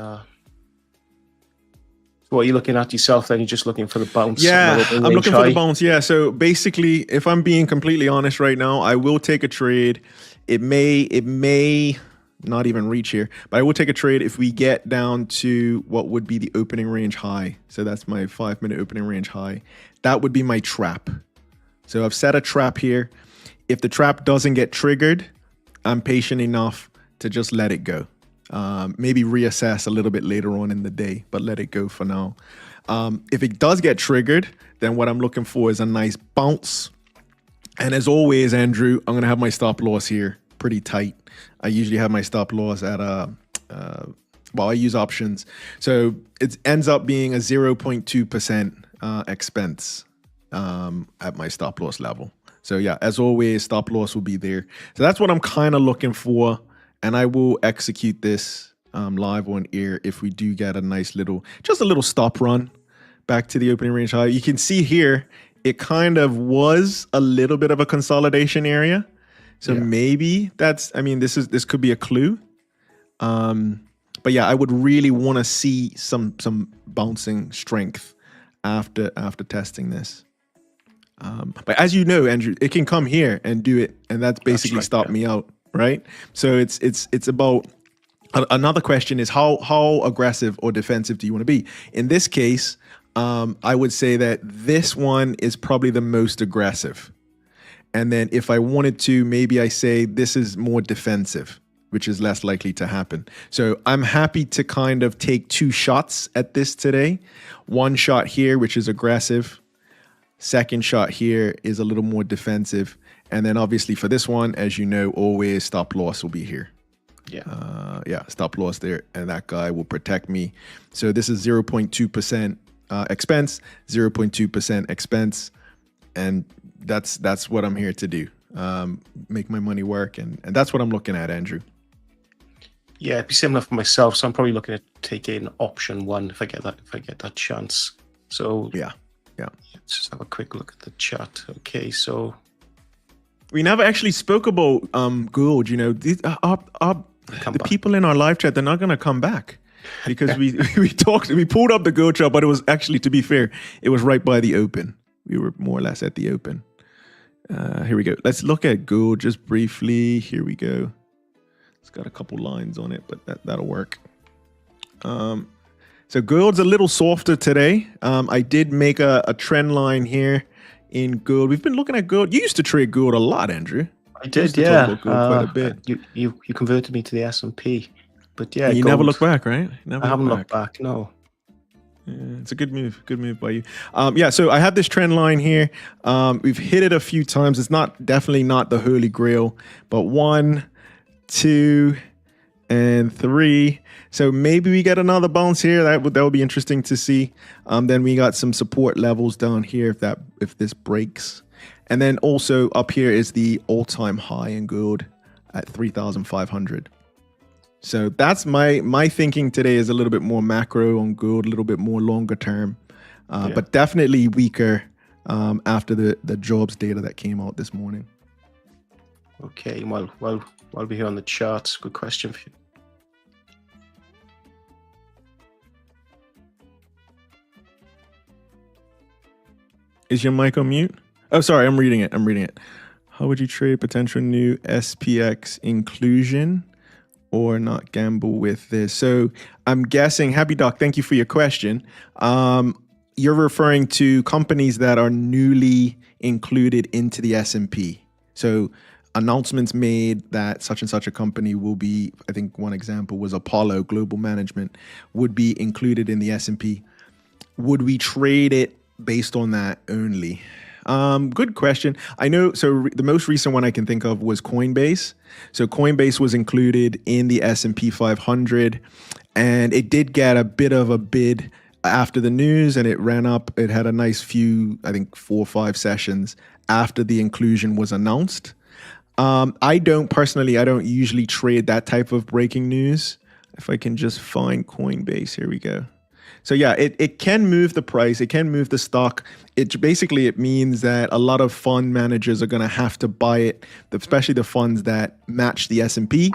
Speaker 3: what are you looking at yourself then? You're just looking for the bounce?
Speaker 2: Yeah, I'm looking for the bounce. Yeah, so basically, if I'm being completely honest right now, I will take a trade. It may not even reach here, but I will take a trade if we get down to what would be the opening range high. So that's my 5-minute opening range high. That would be my trap. So I've set a trap here. If the trap doesn't get triggered, I'm patient enough to just let it go. Maybe reassess a little bit later on in the day, but let it go for now. If it does get triggered, then what I'm looking for is a nice bounce. And as always, Andrew, I'm going to have my stop loss here pretty tight. I usually have my stop loss at I use options. So it ends up being a 0.2% expense at my stop loss level. So yeah, as always, stop loss will be there. So that's what I'm kind of looking for. And I will execute this live on air if we do get a nice just a little stop run back to the opening range high. You can see here, it kind of was a little bit of a consolidation area. So maybe this could be a clue. But yeah, I would really want to see some bouncing strength after testing this. But as you know, Andrew, it can come here and do it, and that's basically stop me out. Right. So it's about another question is how aggressive or defensive do you want to be? In this case, I would say that this one is probably the most aggressive. And then if I wanted to, maybe I say this is more defensive, which is less likely to happen. So I'm happy to kind of take 2 shots at this today. One shot here, which is aggressive. Second shot here is a little more defensive. And then obviously for this one, as you know, always stop loss will be here. stop loss there, and that guy will protect me. So this is 0.2% expense, 0.2% expense, and that's what I'm here to do. Make my money work, and that's what I'm looking at, Andrew.
Speaker 3: Yeah, it'd be similar for myself. So I'm probably looking at taking option 1 if I get that chance. So
Speaker 2: yeah.
Speaker 3: Let's just have a quick look at the chart. Okay, so
Speaker 2: we never actually spoke about gold. You know, the people in our live chat, they're not going to come back because we pulled up the gold chart, but it was actually, to be fair, it was right by the open. We were more or less at the open. Here we go. Let's look at gold just briefly. Here we go. It's got a couple lines on it, but that'll work. So gold's a little softer today. I did make a trend line here in gold. We've been looking at gold. You used to trade gold a lot, Andrew.
Speaker 3: I did, yeah. Talk about gold quite a bit. You converted me to the S&P, but yeah,
Speaker 2: you
Speaker 3: gold,
Speaker 2: never look back, right?
Speaker 3: I haven't looked back. No.
Speaker 2: Yeah, it's a good move. Good move by you. So I have this trend line here. We've hit it a few times. It's definitely not the holy grail, but 1, 2, and 3. So maybe we get another bounce here. That would be interesting to see. Then we got some support levels down here if this breaks. And then also up here is the all-time high in gold at 3,500. So that's my thinking today is a little bit more macro on gold, a little bit more longer term, but definitely weaker after the jobs data that came out this morning.
Speaker 3: Okay, well, while we're here on the charts, good question for you.
Speaker 2: Is your mic on mute? Oh, sorry, I'm reading it. How would you trade potential new SPX inclusion or not gamble with this? So I'm guessing, Happy Doc, thank you for your question. You're referring to companies that are newly included into the S&P. So announcements made that such and such a company will be, I think one example was Apollo Global Management, would be included in the S&P. Would we trade it based on that only? Good question. I know, so the most recent one I can think of was Coinbase. So Coinbase was included in the S&P 500, and it did get a bit of a bid after the news, and it ran up. It had a nice few, I think 4 or 5 sessions after the inclusion was announced. I don't usually trade that type of breaking news. If I can just find Coinbase, here we go. So yeah, it can move the price. It can move the stock. It means that a lot of fund managers are going to have to buy it, especially the funds that match the S&P.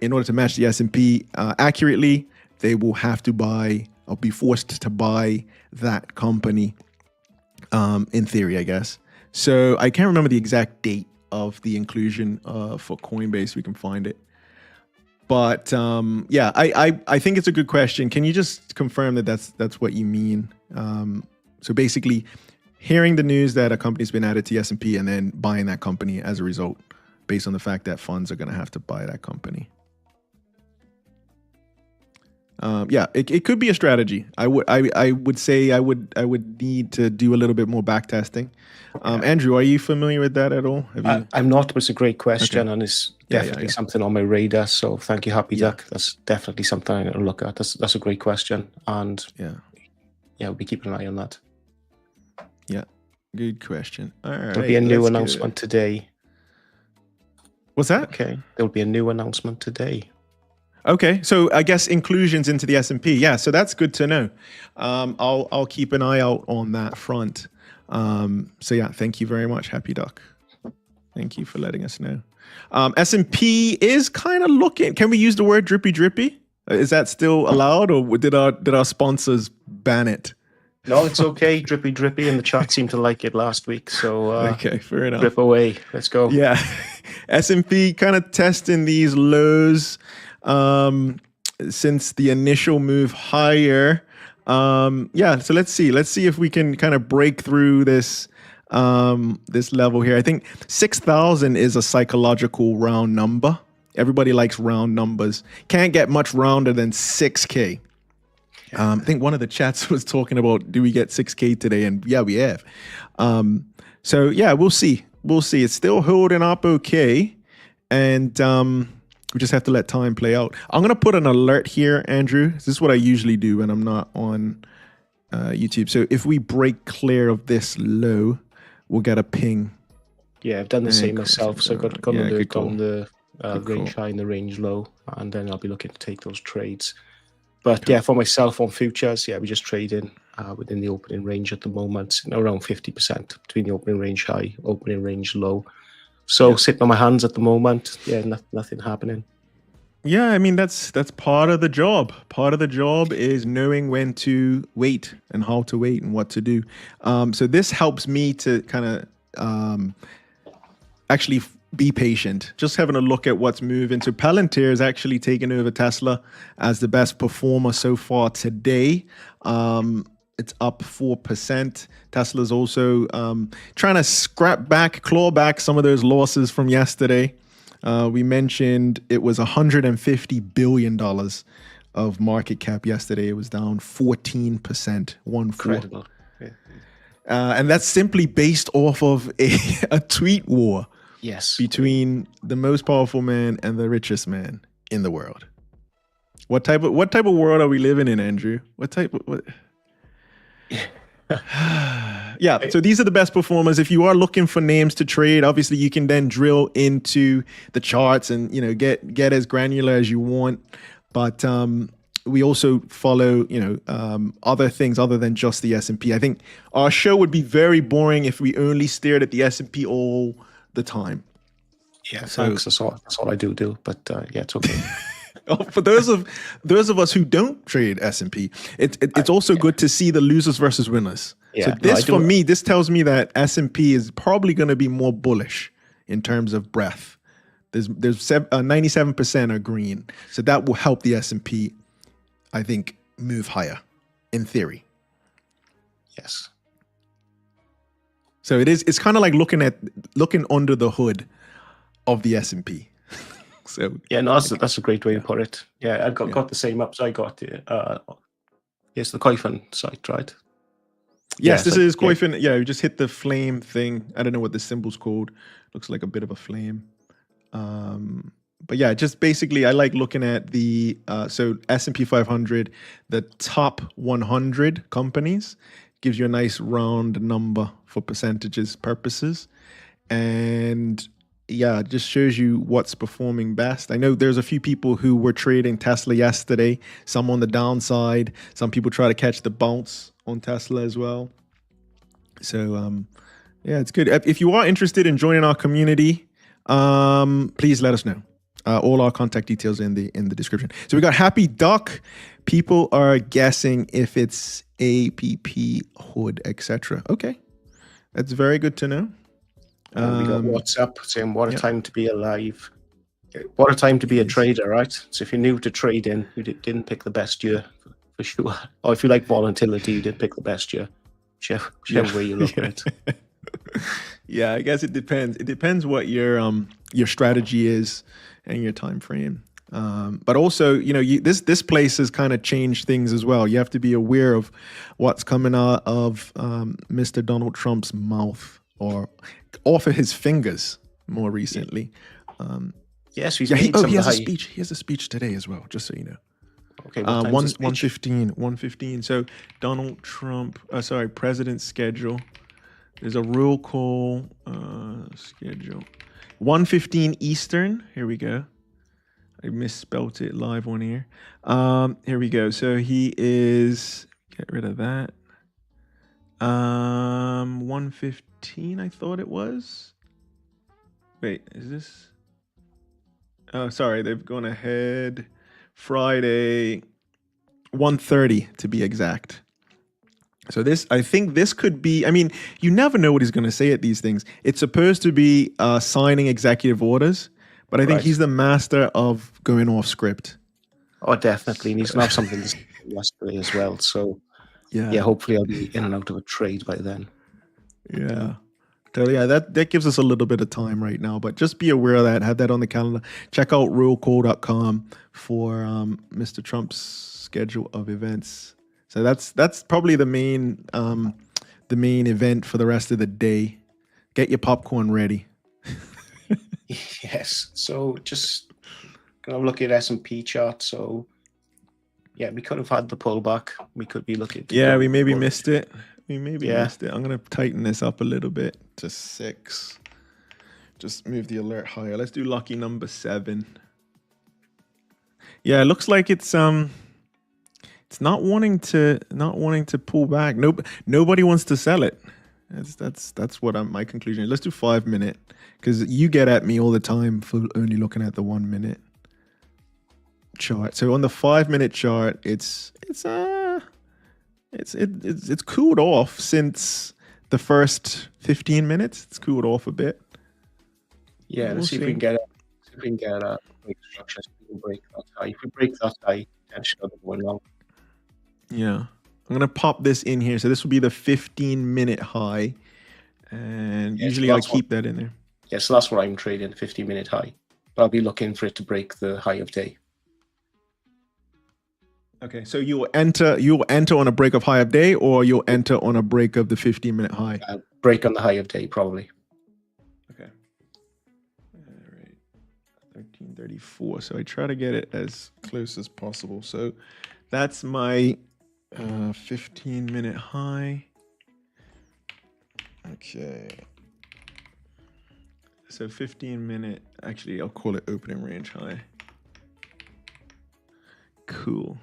Speaker 2: In order to match the S&P accurately, they will have to buy or be forced to buy that company, in theory, I guess. So I can't remember the exact date of the inclusion for Coinbase. We can find it. But I think it's a good question. Can you just confirm that that's what you mean? So basically, hearing the news that a company's been added to the S&P and then buying that company as a result, based on the fact that funds are going to have to buy that company. It could be a strategy. I would say I would need to do a little bit more back testing. Andrew, are you familiar with that at all?
Speaker 3: I'm not, but it's a great question, and it's definitely something on my radar. So thank you, Happy Duck. That's definitely something I'm going to look at. That's a great question, and we'll be keeping an eye on that.
Speaker 2: Yeah, good question. All right,
Speaker 3: there'll be a new announcement today.
Speaker 2: What's that?
Speaker 3: Okay, there'll be a new announcement today.
Speaker 2: Okay, so I guess inclusions into the S&P. Yeah, so that's good to know. I'll keep an eye out on that front. So yeah, thank you very much, Happy Duck. Thank you for letting us know. S&P is kind of looking. Can we use the word drippy drippy? Is that still allowed, or did our sponsors ban it?
Speaker 3: No, it's okay. Drippy drippy, and the chat seemed to like it last week. So
Speaker 2: okay, fair enough.
Speaker 3: Drip away. Let's go.
Speaker 2: Yeah, S&P kind of testing these lows since the initial move higher. So let's see if we can kind of break through this this level here. I think 6,000 is a psychological round number. Everybody likes round numbers. Can't get much rounder than 6K. I think one of the chats was talking about, do we get 6K today? And yeah, we have. So yeah, we'll see. It's still holding up okay. And We just have to let time play out. I'm going to put an alert here, Andrew. This is what I usually do when I'm not on YouTube. So if we break clear of this low, we'll get a ping.
Speaker 3: Yeah, I've done the same myself. So I've got an alert on the range high and the range low, and then I'll be looking to take those trades. But yeah, for myself on futures, yeah, we just trade in within the opening range at the moment, around 50% between the opening range high, opening range low. So sitting on my hands at the moment, yeah, nothing happening.
Speaker 2: Yeah, I mean that's part of the job. Part of the job is knowing when to wait and how to wait and what to do. So this helps me to kind of actually be patient. Just having a look at what's moving. So Palantir is actually taking over Tesla as the best performer so far today. It's up 4%. Tesla's also trying to claw back some of those losses from yesterday. We mentioned it was $150 billion of market cap yesterday. It was down 14%.
Speaker 3: Incredible. Yeah.
Speaker 2: And that's simply based off of a tweet war.
Speaker 3: Yes.
Speaker 2: Between the most powerful man and the richest man in the world. What type of world are we living in, Andrew? What? Yeah, so these are the best performers. If you are looking for names to trade, obviously you can then drill into the charts and get as granular as you want. But we also follow other things other than just the S&P. I think our show would be very boring if we only stared at the S&P all the time.
Speaker 3: Yeah, thanks. That's all I do. But yeah, it's okay.
Speaker 2: For those of us who don't trade S&P, it's also good to see the losers versus winners. Yeah, so this tells me that S&P is probably going to be more bullish in terms of breadth. There's 97% are green, so that will help the S&P, I think, move higher, in theory.
Speaker 3: Yes.
Speaker 2: So it's kind of like looking under the hood of the S&P. So
Speaker 3: yeah, no, that's a great way to put it. Yeah, I got the same ups. I got the Koifin site, right?
Speaker 2: Yes, this is Koifin. Yeah, you just hit the flame thing. I don't know what the symbol's called. Looks like a bit of a flame. But yeah, just basically, I like looking at the so S&P 500, the top 100 companies, gives you a nice round number for percentages purposes, and yeah, it just shows you what's performing best. I know there's a few people who were trading Tesla yesterday, some on the downside. Some people try to catch the bounce on Tesla as well. So yeah, it's good. If you are interested in joining our community, please let us know. All our contact details in the description. So we got Happy Duck. People are guessing if it's APP hood, etc. Okay, that's very good to know.
Speaker 3: We got WhatsApp saying, what a time to be alive. What a time to be a trader, right? So if you're new to trading, you didn't pick the best year for sure. Or if you like volatility, you did pick the best year. Whichever way you look at it.
Speaker 2: Yeah, I guess it depends. It depends what your strategy is and your time frame. But also, this place has kind of changed things as well. You have to be aware of what's coming out of Mr. Donald Trump's mouth or off of his fingers more recently.
Speaker 3: Yes, he
Speaker 2: has a speech. He has a speech today as well, just so you know.
Speaker 3: Okay,
Speaker 2: 1:15. So Donald Trump, president's schedule. There's a roll call schedule. 1:15 Eastern. Here we go. I misspelt it live on here. Here we go. So he is, get rid of that. 1:15, I thought it was. Wait, is this? Oh, sorry, they've gone ahead. Friday, 1:30 to be exact. So I think this could be, I mean, you never know what he's going to say at these things. It's supposed to be signing executive orders, but I think he's the master of going off script.
Speaker 3: Oh, definitely. And he's going to have something to say yesterday as well. So yeah, hopefully I'll be in and out of a trade by then.
Speaker 2: Yeah. So yeah, that gives us a little bit of time right now, but just be aware of that. Have that on the calendar. Check out rollcall.com for Mr. Trump's schedule of events. So that's probably the main event for the rest of the day. Get your popcorn ready.
Speaker 3: Yes. So just I'm looking at S&P chart, so yeah, we could have had the pullback. We could be looking.
Speaker 2: Yeah, we maybe missed it. We maybe
Speaker 3: Yeah.
Speaker 2: missed it. I'm gonna tighten this up a little bit to 6. Just move the alert higher. Let's do lucky number 7. Yeah, it looks like it's not wanting to pull back. Nobody wants to sell it. That's what my conclusion is. Let's do 5 minute, because you get at me all the time for only looking at the 1 minute chart. So on the 5 minute chart, it's cooled off since the first 15 minutes. It's cooled off a bit.
Speaker 3: Yeah, let's see if we can get a break structure. So we can break that high. If we break that high, then should have going long.
Speaker 2: Yeah, I'm gonna pop this in here. So this will be the 15-minute high, and usually I'll keep that in there.
Speaker 3: Yeah, so that's what I'm trading, 15-minute high. But I'll be looking for it to break the high of day.
Speaker 2: Okay, so you'll enter on a break of high of day, or you'll enter on a break of the 15-minute high.
Speaker 3: Break on the high of day, probably.
Speaker 2: Okay. All right. 1334. So I try to get it as close as possible. So that's my 15-minute high. Okay. So 15-minute. Actually, I'll call it opening range high. Cool.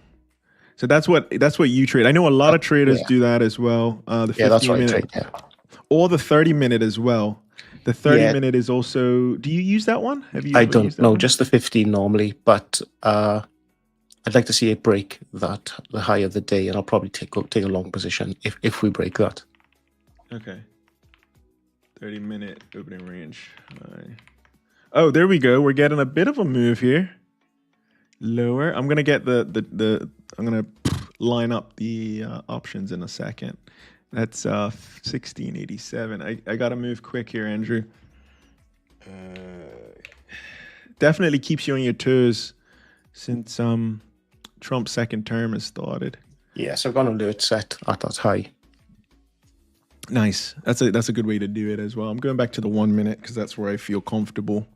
Speaker 2: So that's what you trade. I know a lot of traders do that as well. The 15-minute, or the 30-minute as well. The 30-minute is also. Do you use that one? Have you?
Speaker 3: I don't know, just the 15 normally, but I'd like to see it break the high of the day, and I'll probably take a long position if we break that.
Speaker 2: Okay. 30-minute opening range high. Oh, there we go. We're getting a bit of a move here. Lower. I'm gonna get I'm gonna line up the options in a second. That's 1687. I gotta move quick here, Andrew. Definitely keeps you on your toes since Trump's second term has started.
Speaker 3: Yeah, so I've got an alert set at that high.
Speaker 2: Nice. That's a good way to do it as well. I'm going back to the 1 minute because that's where I feel comfortable.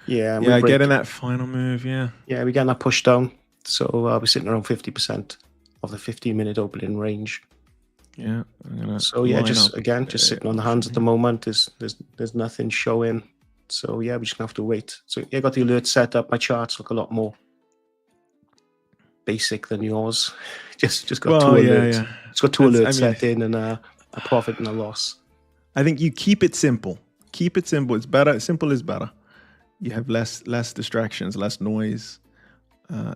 Speaker 3: Yeah,
Speaker 2: getting that final move. Yeah,
Speaker 3: we're getting that push down. So we're sitting around 50% of the 15-minute opening range.
Speaker 2: Yeah.
Speaker 3: So yeah, just sitting on the hands at the moment. There's nothing showing. So yeah, we're just gonna have to wait. So yeah, I got the alert set up. My charts look a lot more basic than yours. Just got two alerts. Yeah. It's got two alerts set in, and a profit and a loss.
Speaker 2: I think you keep it simple. Keep it simple. It's better. Simple is better. You have less distractions, less noise.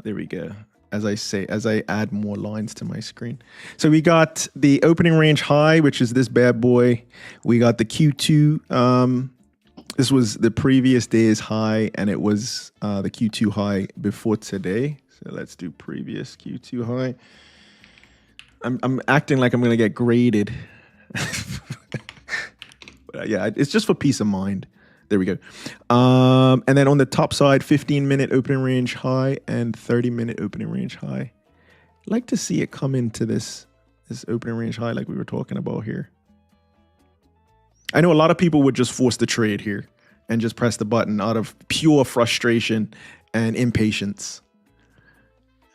Speaker 2: There we go. As I add more lines to my screen. So we got the opening range high, which is this bad boy. We got the Q2. This was the previous day's high, and it was the Q2 high before today. So let's do previous Q2 high. I'm acting like I'm going to get graded. But yeah, it's just for peace of mind. There we go. And then on the top side, 15-minute opening range high and 30-minute opening range high. Like to see it come into this opening range high like we were talking about here. I know a lot of people would just force the trade here and just press the button out of pure frustration and impatience.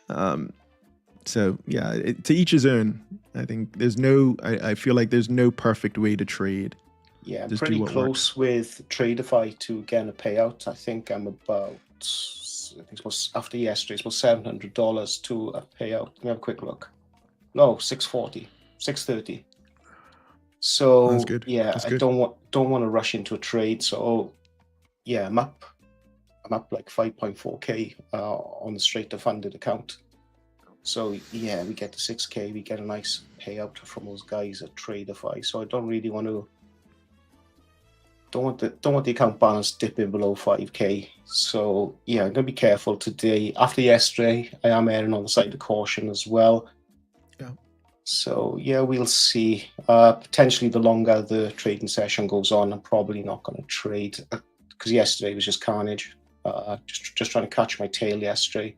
Speaker 2: So yeah, to each his own. I think I feel like there's no perfect way to trade.
Speaker 3: Yeah, I'm pretty close with TradeZella to get a payout. I think I'm about, after yesterday, it's about $700 to a payout. Let me have a quick look. No, 640, 630. So
Speaker 2: that's good.
Speaker 3: Yeah,
Speaker 2: that's
Speaker 3: I
Speaker 2: good.
Speaker 3: don't want to rush into a trade. So yeah, I'm up like 5.4K on the straight to funded account. So yeah, we get the 6K, we get a nice payout from those guys at TradeZella. So I don't really want to. Don't want the account balance dipping below 5K. So yeah, I'm gonna be careful today. After yesterday, I am erring on the side of caution as well.
Speaker 2: Yeah.
Speaker 3: So yeah, we'll see. Potentially, the longer the trading session goes on, I'm probably not going to trade because yesterday was just carnage. Just trying to catch my tail yesterday.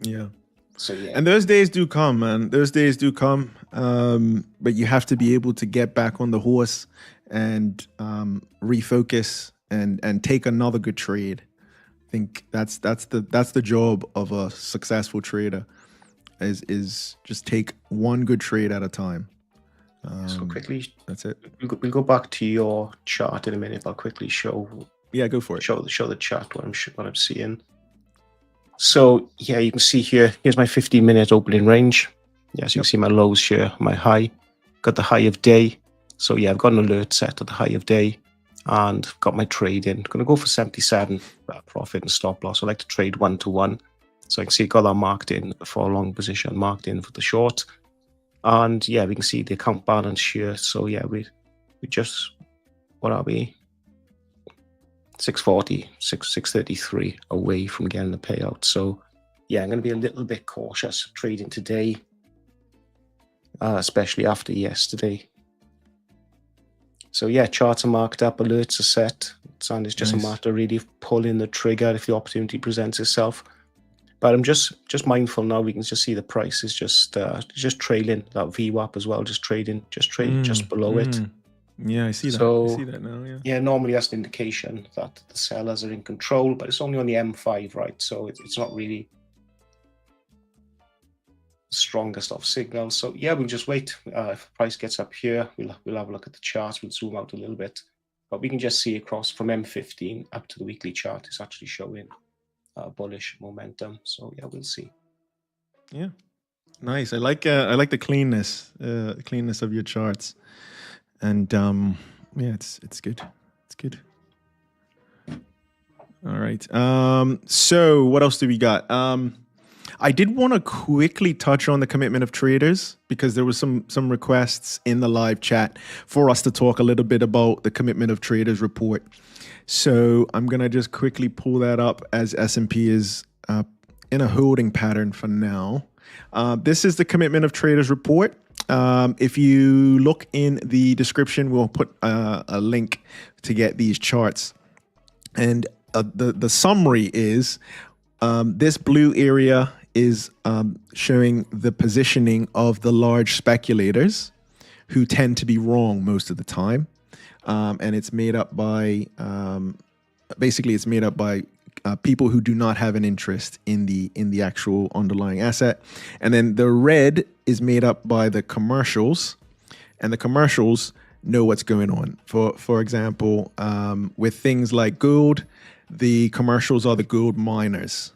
Speaker 2: Yeah.
Speaker 3: So yeah.
Speaker 2: And those days do come, man. Those days do come. But you have to be able to get back on the horse and refocus and take another good trade. think that's the job of a successful trader is just take one good trade at a time.
Speaker 3: So quickly,
Speaker 2: that's it.
Speaker 3: We'll go back to your chart in a minute. I'll quickly show.
Speaker 2: Yeah, go for it.
Speaker 3: Show the chart what I'm seeing. So yeah, you can see here. Here's my 15-minute opening range. Yes, you can see my lows here, my high. Got the high of day. So yeah, I've got an alert set at the high of day, and got my trade in. Going to go for 77 profit and stop loss. I like to trade 1-to-1. So I can see got that marked in for a long position, marked in for the short. And yeah, we can see the account balance here. So yeah, we just, what are we? 640, 633 away from getting the payout. So yeah, I'm going to be a little bit cautious trading today, especially after yesterday. So yeah, charts are marked up, alerts are set, and it's just a matter really of pulling the trigger if the opportunity presents itself. But I'm just mindful now. We can just see the price is just trailing that VWAP as well, just trading just below it.
Speaker 2: Yeah, I see that.
Speaker 3: So,
Speaker 2: I see that now. Yeah.
Speaker 3: Yeah, normally that's an indication that the sellers are in control, but it's only on the M5, right? So it's not really the strongest of signals. So yeah, we'll just wait. If the price gets up here, we'll have a look at the charts. We'll zoom out a little bit, but we can just see across from M15 up to the weekly chart. It's actually showing bullish momentum. So yeah, we'll see.
Speaker 2: Yeah, nice. I like the cleanness of your charts, and yeah, it's good. It's good. All right. So what else do we got? I did want to quickly touch on the commitment of traders because there was some requests in the live chat for us to talk a little bit about the commitment of traders report. So I'm going to just quickly pull that up as S&P is in a holding pattern for now. This is the commitment of traders report. If you look in the description, we'll put a link to get these charts. And the summary is this blue area is showing the positioning of the large speculators who tend to be wrong most of the time. And it's made up by, basically it's made up by people who do not have an interest in the actual underlying asset. And then the red is made up by the commercials, and the commercials know what's going on. For example, with things like gold, the commercials are the gold miners,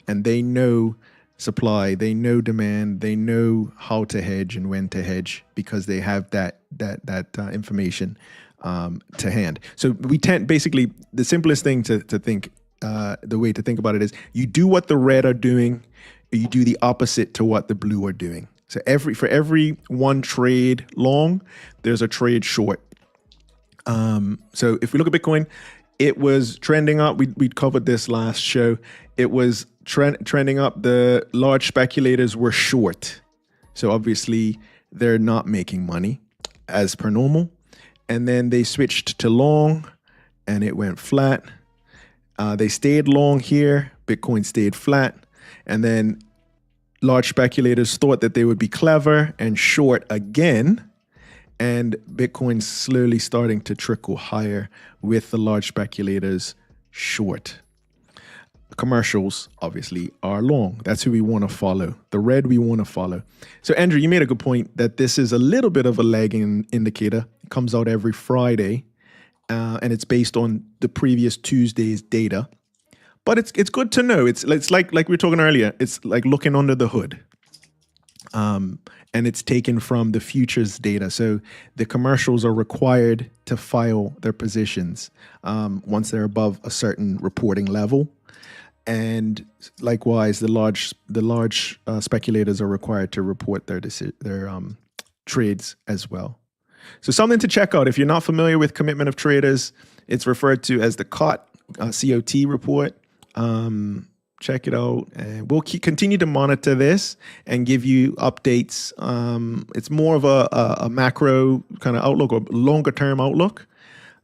Speaker 2: and they know supply, they know demand, they know how to hedge and when to hedge because they have that information to hand. So we tend, basically, the simplest thing to think, the way to think about it is you do what the red are doing, you do the opposite to what the blue are doing. So for every one trade long, there's a trade short. So if we look at Bitcoin, it was trending up. We covered this last show. It was trending up. The large speculators were short. So obviously they're not making money as per normal. And then they switched to long and it went flat. They stayed long here. Bitcoin stayed flat. And then large speculators thought that they would be clever and short again. And Bitcoin's slowly starting to trickle higher with the large speculators short. Commercials obviously are long. That's who we want to follow. The red we want to follow. So Andrew, you made a good point that this is a little bit of a lagging indicator. It comes out every Friday, and it's based on the previous Tuesday's data. But it's good to know. It's like we were talking earlier. It's like looking under the hood. And it's taken from the futures data. So the commercials are required to file their positions once they're above a certain reporting level. And likewise, the large speculators are required to report their trades as well. So something to check out. If you're not familiar with commitment of traders, it's referred to as the COT report. Check it out, and we'll continue to monitor this and give you updates. It's more of a macro kind of outlook or longer term outlook,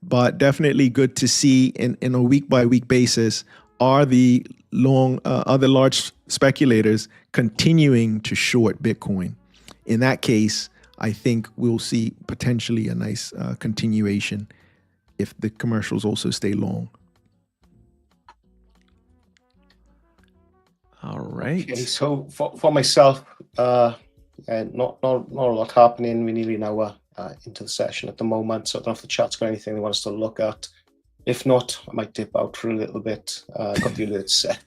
Speaker 2: but definitely good to see in a week by week basis. Are the large speculators continuing to short Bitcoin? In that case, I think we'll see potentially a nice continuation if the commercials also stay long. All right.
Speaker 3: Okay, so for myself, not a lot happening. We're nearly an hour into the session at the moment, so I don't know if the chat's got anything they want us to look at. If not, I might dip out for a little bit. Got the alerts set.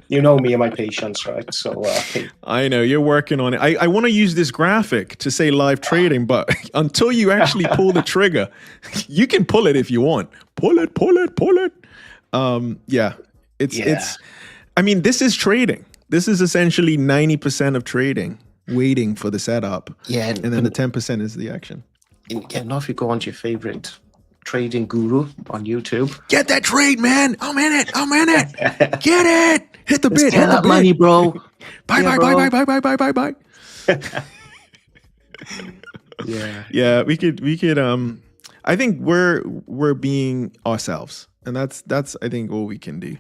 Speaker 3: You know me and my patience, right? So
Speaker 2: I know you're working on it. I want to use this graphic to say live trading, but until you actually pull the trigger, you can pull it if you want. Pull it. Yeah, it's. I mean, this is trading. This is essentially 90% of trading, waiting for the setup.
Speaker 3: Yeah,
Speaker 2: and then the 10% is the action.
Speaker 3: Yeah, now if you go onto your favorite trading guru on YouTube,
Speaker 2: get that trade, man. I'm in it. Get it. Hit the bid.
Speaker 3: Get that money, bro.
Speaker 2: Bye. Yeah. We could. I think we're being ourselves, and that's I think all we can do.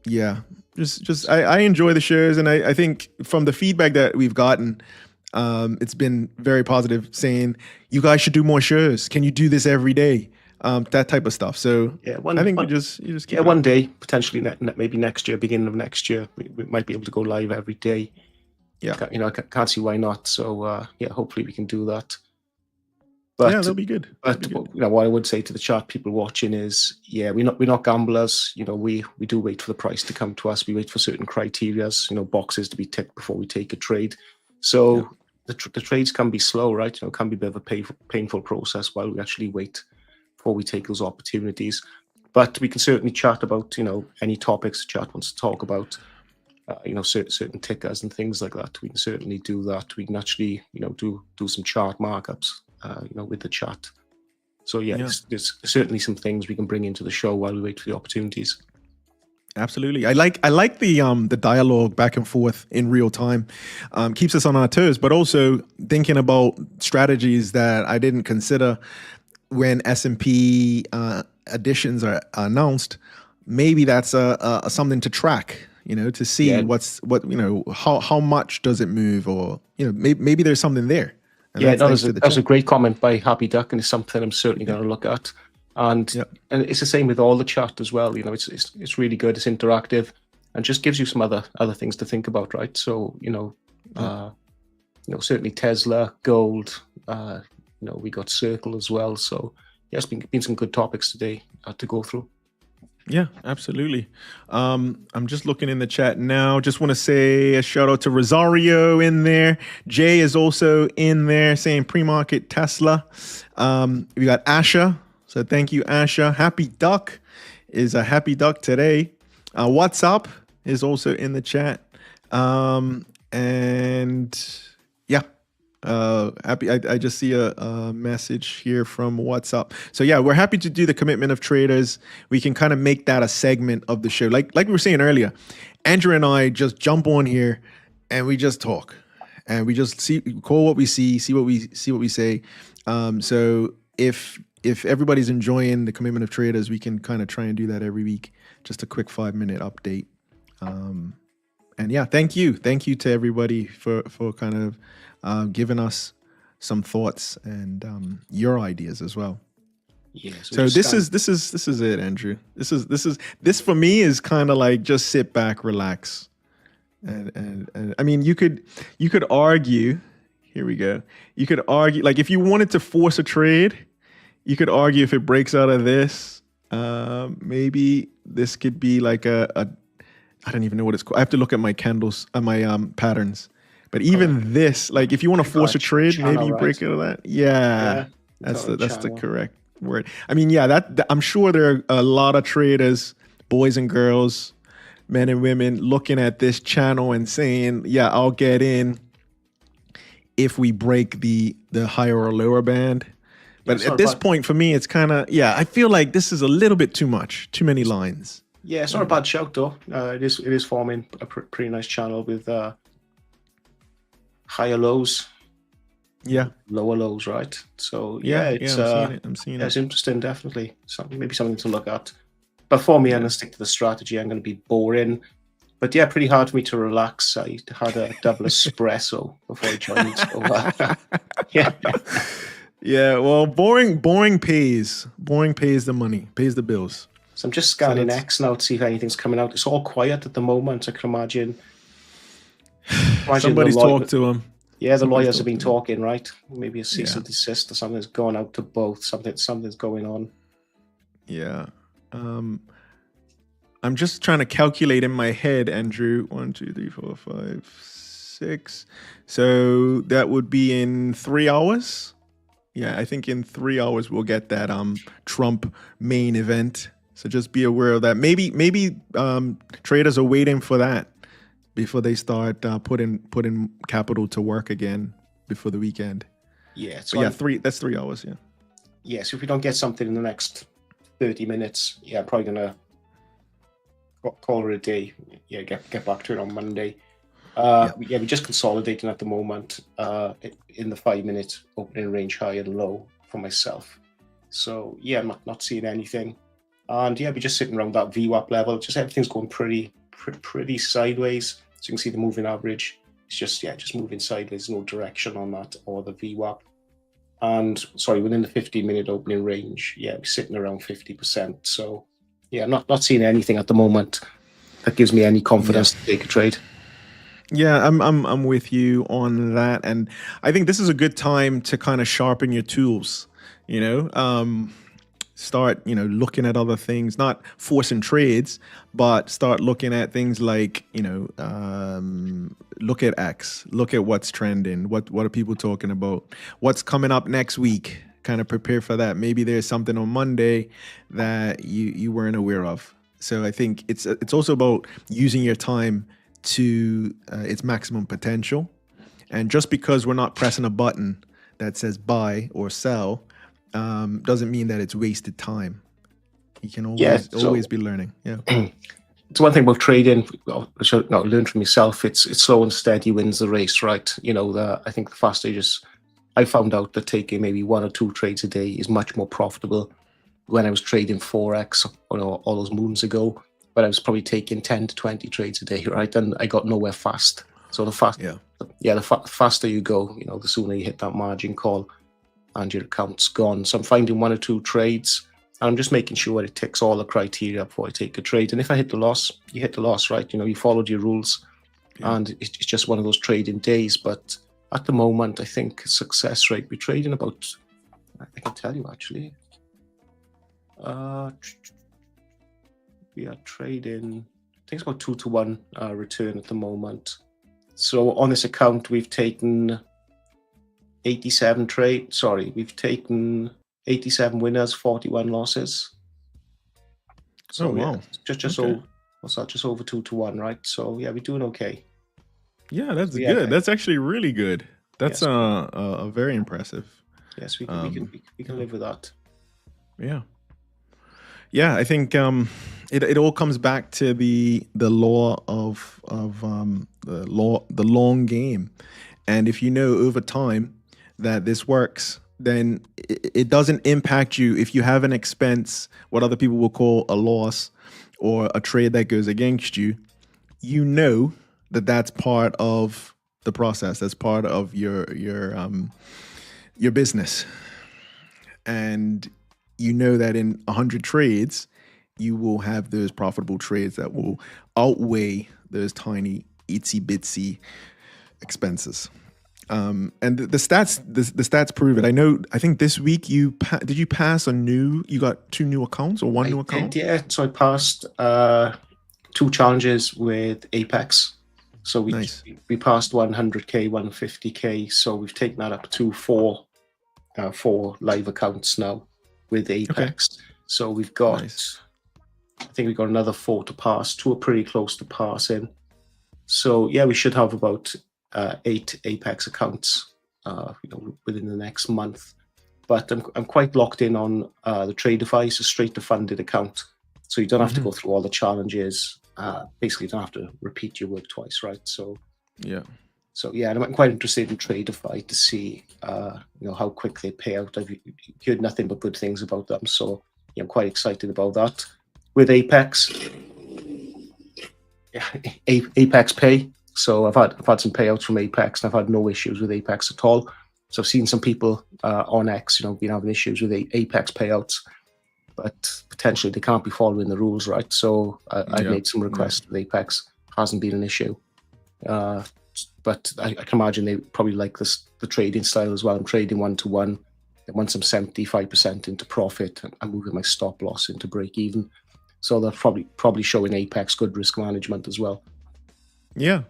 Speaker 2: Yeah. Just I enjoy the shows, and I think from the feedback that we've gotten, it's been very positive, saying you guys should do more shows. Can you do this every day? That type of stuff. So yeah, I think you just keep
Speaker 3: one day, potentially maybe next year, beginning of next year, we might be able to go live every day.
Speaker 2: Yeah,
Speaker 3: I can't see why not. So hopefully we can do that. But
Speaker 2: yeah, that'll be good.
Speaker 3: But what I would say to the chat people watching is, we're not gamblers. We do wait for the price to come to us. We wait for certain criterias, boxes to be ticked before we take a trade. So the trades can be slow, right? It can be a bit of a painful process while we actually wait before we take those opportunities. But we can certainly chat about any topics the chat wants to talk about. Certain tickers and things like that. We can certainly do that. We can actually do some chart markups. With the chat. So there's certainly some things we can bring into the show while we wait for the opportunities.
Speaker 2: Absolutely. I like the dialogue back and forth in real time. Keeps us on our toes, but also thinking about strategies that I didn't consider when S&P additions are announced. Maybe that's something to track, to see how much does it move, or maybe there's something there.
Speaker 3: And that was a great comment by Happy Duck, and it's something I'm certainly going to look at. And it's the same with all the chat as well. It's really good. It's interactive, and just gives you some other things to think about, right? So certainly Tesla, gold. We got Circle as well. So it's been some good topics today to go through.
Speaker 2: Yeah, absolutely. I'm just looking in the chat now. Just want to say a shout out to Rosario in there. Jay is also in there saying pre-market Tesla. We got Asha. So thank you, Asha. Happy Duck is a happy duck today. What's up is also in the chat. Happy. I just see a message here from WhatsApp. So yeah, we're happy to do the commitment of traders. We can kind of make that a segment of the show. Like we were saying earlier, Andrew and I just jump on here and we just talk, and we just call what we see what we say. So if everybody's enjoying the commitment of traders, we can kind of try and do that every week. Just a quick 5-minute update. And yeah, thank you to everybody for kind of giving us some thoughts and your ideas as well.
Speaker 3: Yeah.
Speaker 2: So this is it, Andrew. This for me is kind of like just sit back, relax, and I mean you could argue. Here we go. You could argue, like, if you wanted to force a trade, you could argue if it breaks out of this, maybe this could be like I don't even know what it's called. I have to look at my candles, my patterns. But even this, like, if you want to force a trade, maybe you break out of that. Yeah, that's the correct word. I mean, that I'm sure there are a lot of traders, boys and girls, men and women, looking at this channel and saying, "Yeah, I'll get in if we break the higher or lower band." But at this point, for me, it's kind of I feel like this is a little bit too much, too many lines.
Speaker 3: Yeah, it's not a bad shout though. It is forming a pretty nice channel with higher lows, lower lows, right? So I'm seeing it. It's interesting, definitely. Maybe something to look at. But for me, I'm going to stick to the strategy. I'm going to be boring. But yeah, pretty hard for me to relax. I had a double espresso before I joined. So,
Speaker 2: yeah. Well, boring pays. Boring pays the money, pays the bills.
Speaker 3: So I'm just scanning
Speaker 2: that's-
Speaker 3: X now to see if anything's coming out. It's all quiet at the moment. I can imagine.
Speaker 2: Somebody's talked to him.
Speaker 3: Yeah, the
Speaker 2: Somebody's
Speaker 3: lawyers have been
Speaker 2: talked
Speaker 3: talking, right? Maybe a cease and desist or something's going out to both. Something's going on.
Speaker 2: Yeah. I'm just trying to calculate in my head, Andrew. 1, 2, 3, 4, 5, 6. So that would be in 3 hours. Yeah, I think in 3 hours we'll get that Trump main event. So just be aware of that. Maybe traders are waiting for that before they start putting capital to work again before the weekend.
Speaker 3: Yeah.
Speaker 2: So yeah, that's 3 hours. Yeah.
Speaker 3: Yeah. So if we don't get something in the next 30 minutes, yeah, I'm probably gonna call it a day. Yeah, get back to it on Monday. We're just consolidating at the moment in the 5-minute opening range high and low for myself. So yeah, I'm not seeing anything, and yeah, we're just sitting around that VWAP level. Just everything's going pretty sideways. So you can see the moving average. It's just moving sideways. No direction on that or the VWAP. And sorry, within the 15-minute opening range, yeah, we're sitting around 50%. So yeah, I'm not seeing anything at the moment that gives me any confidence to take a trade.
Speaker 2: Yeah, I'm with you on that, and I think this is a good time to kind of sharpen your tools. Start looking at other things, not forcing trades, but start looking at things like look at X, look at what's trending, what are people talking about, what's coming up next week. Kind of prepare for that. Maybe there's something on Monday that you weren't aware of. So I think it's also about using your time to its maximum potential. And just because we're not pressing a button that says buy or sell doesn't mean that it's wasted time. You can always be learning. Yeah.
Speaker 3: It's one thing about trading, which I learned from myself. It's slow and steady wins the race, right? I think the faster I found out that taking maybe 1 or 2 trades a day is much more profitable. When I was trading Forex, all those moons ago, but I was probably taking 10 to 20 trades a day, right? And I got nowhere fast. So the faster you go, the sooner you hit that margin call and your account's gone. So I'm finding 1 or 2 trades, and I'm just making sure it ticks all the criteria before I take a trade. And if I hit the loss, you hit the loss, right? You followed your rules, and it's just one of those trading days. But at the moment, I think success rate, we're trading about, I can tell you actually, we are trading, I think it's about 2 to 1 return at the moment. So on this account, we've taken 87 trades. Sorry, we've taken 87 winners, 41 losses. So
Speaker 2: wow.
Speaker 3: Just
Speaker 2: okay.
Speaker 3: over, what's that? Just over 2 to 1, right? So yeah, we're doing okay.
Speaker 2: Yeah, that's good. That's actually really good. That's very impressive.
Speaker 3: Yes, we can live with that.
Speaker 2: Yeah. Yeah, I think it all comes back to the law of the long game, and if you know over time that this works, then it doesn't impact you if you have an expense, what other people will call a loss, or a trade that goes against you. You know that's part of the process. That's part of your business, and you know that in 100 trades, you will have those profitable trades that will outweigh those tiny itsy bitsy expenses. And the stats prove it. I think this week did you pass you got 2 new accounts or 1 new account?
Speaker 3: Yeah, so I passed 2 challenges with Apex. So we passed 100K, 150K. So we've taken that up to 4 live accounts now with Apex. Okay. So we've got, I think we've got another 4 to pass. 2 are pretty close to passing. So yeah, we should have about 8 Apex accounts, within the next month. But I'm quite locked in on the Tradeify, so straight to funded account. So you don't have to go through all the challenges. Basically, you don't have to repeat your work twice, right? So
Speaker 2: yeah.
Speaker 3: So yeah, and I'm quite interested in Tradeify to see, how quick they pay out. I've heard nothing but good things about them, so yeah, I'm quite excited about that. With Apex, Apex Pay. So I've had some payouts from Apex, and I've had no issues with Apex at all. So I've seen some people on X, been having issues with Apex payouts. but potentially they can't be following the rules, right? So I made some requests with Apex. Hasn't been an issue. But I can imagine they probably like the trading style as well. I'm trading 1-to-1. Once I'm 75% into profit, I'm moving my stop loss into break even. So they're probably showing Apex good risk management as well.
Speaker 2: Yeah,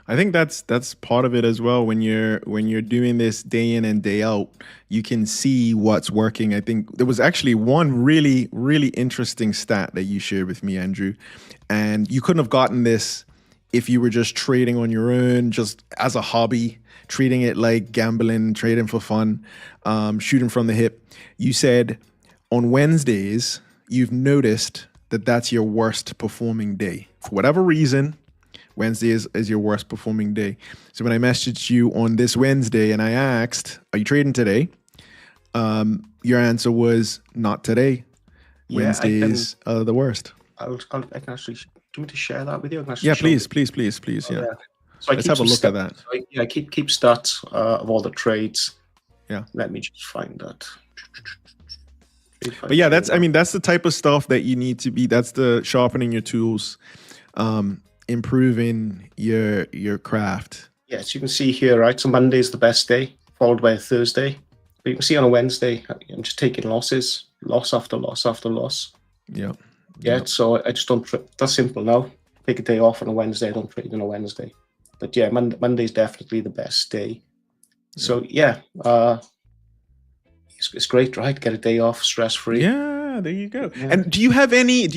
Speaker 2: I think that's part of it as well. When you're doing this day in and day out, you can see what's working. I think there was actually one really, really interesting stat that you shared with me, Andrew, and you couldn't have gotten this if you were just trading on your own, just as a hobby, treating it like gambling, trading for fun, shooting from the hip. You said on Wednesdays, you've noticed that that's your worst performing day. For whatever reason, Wednesday is your worst performing day. So when I messaged you on this Wednesday and I asked, are you trading today? Your answer was not today.
Speaker 3: Yeah,
Speaker 2: Wednesdays are the worst.
Speaker 3: I can actually, do you want me to share that with you?
Speaker 2: Yeah, please. Yeah.
Speaker 3: So
Speaker 2: let's have a look at that.
Speaker 3: So I keep stats of all the trades.
Speaker 2: Yeah.
Speaker 3: Let me just find that.
Speaker 2: But yeah, that's the type of stuff that you need to be. That's the sharpening your tools, improving your craft.
Speaker 3: Yes, you can see here, right? So Monday is the best day, followed by a Thursday. But you can see on a Wednesday, I'm just taking losses, loss after loss after loss.
Speaker 2: Yeah.
Speaker 3: Yeah. So I just don't. That's simple now. Take a day off on a Wednesday. I don't trade on a Wednesday. But yeah, Monday's definitely the best day. So yeah, it's great, right? Get a day off, stress free.
Speaker 2: Yeah, there you go. Yeah. And do you have any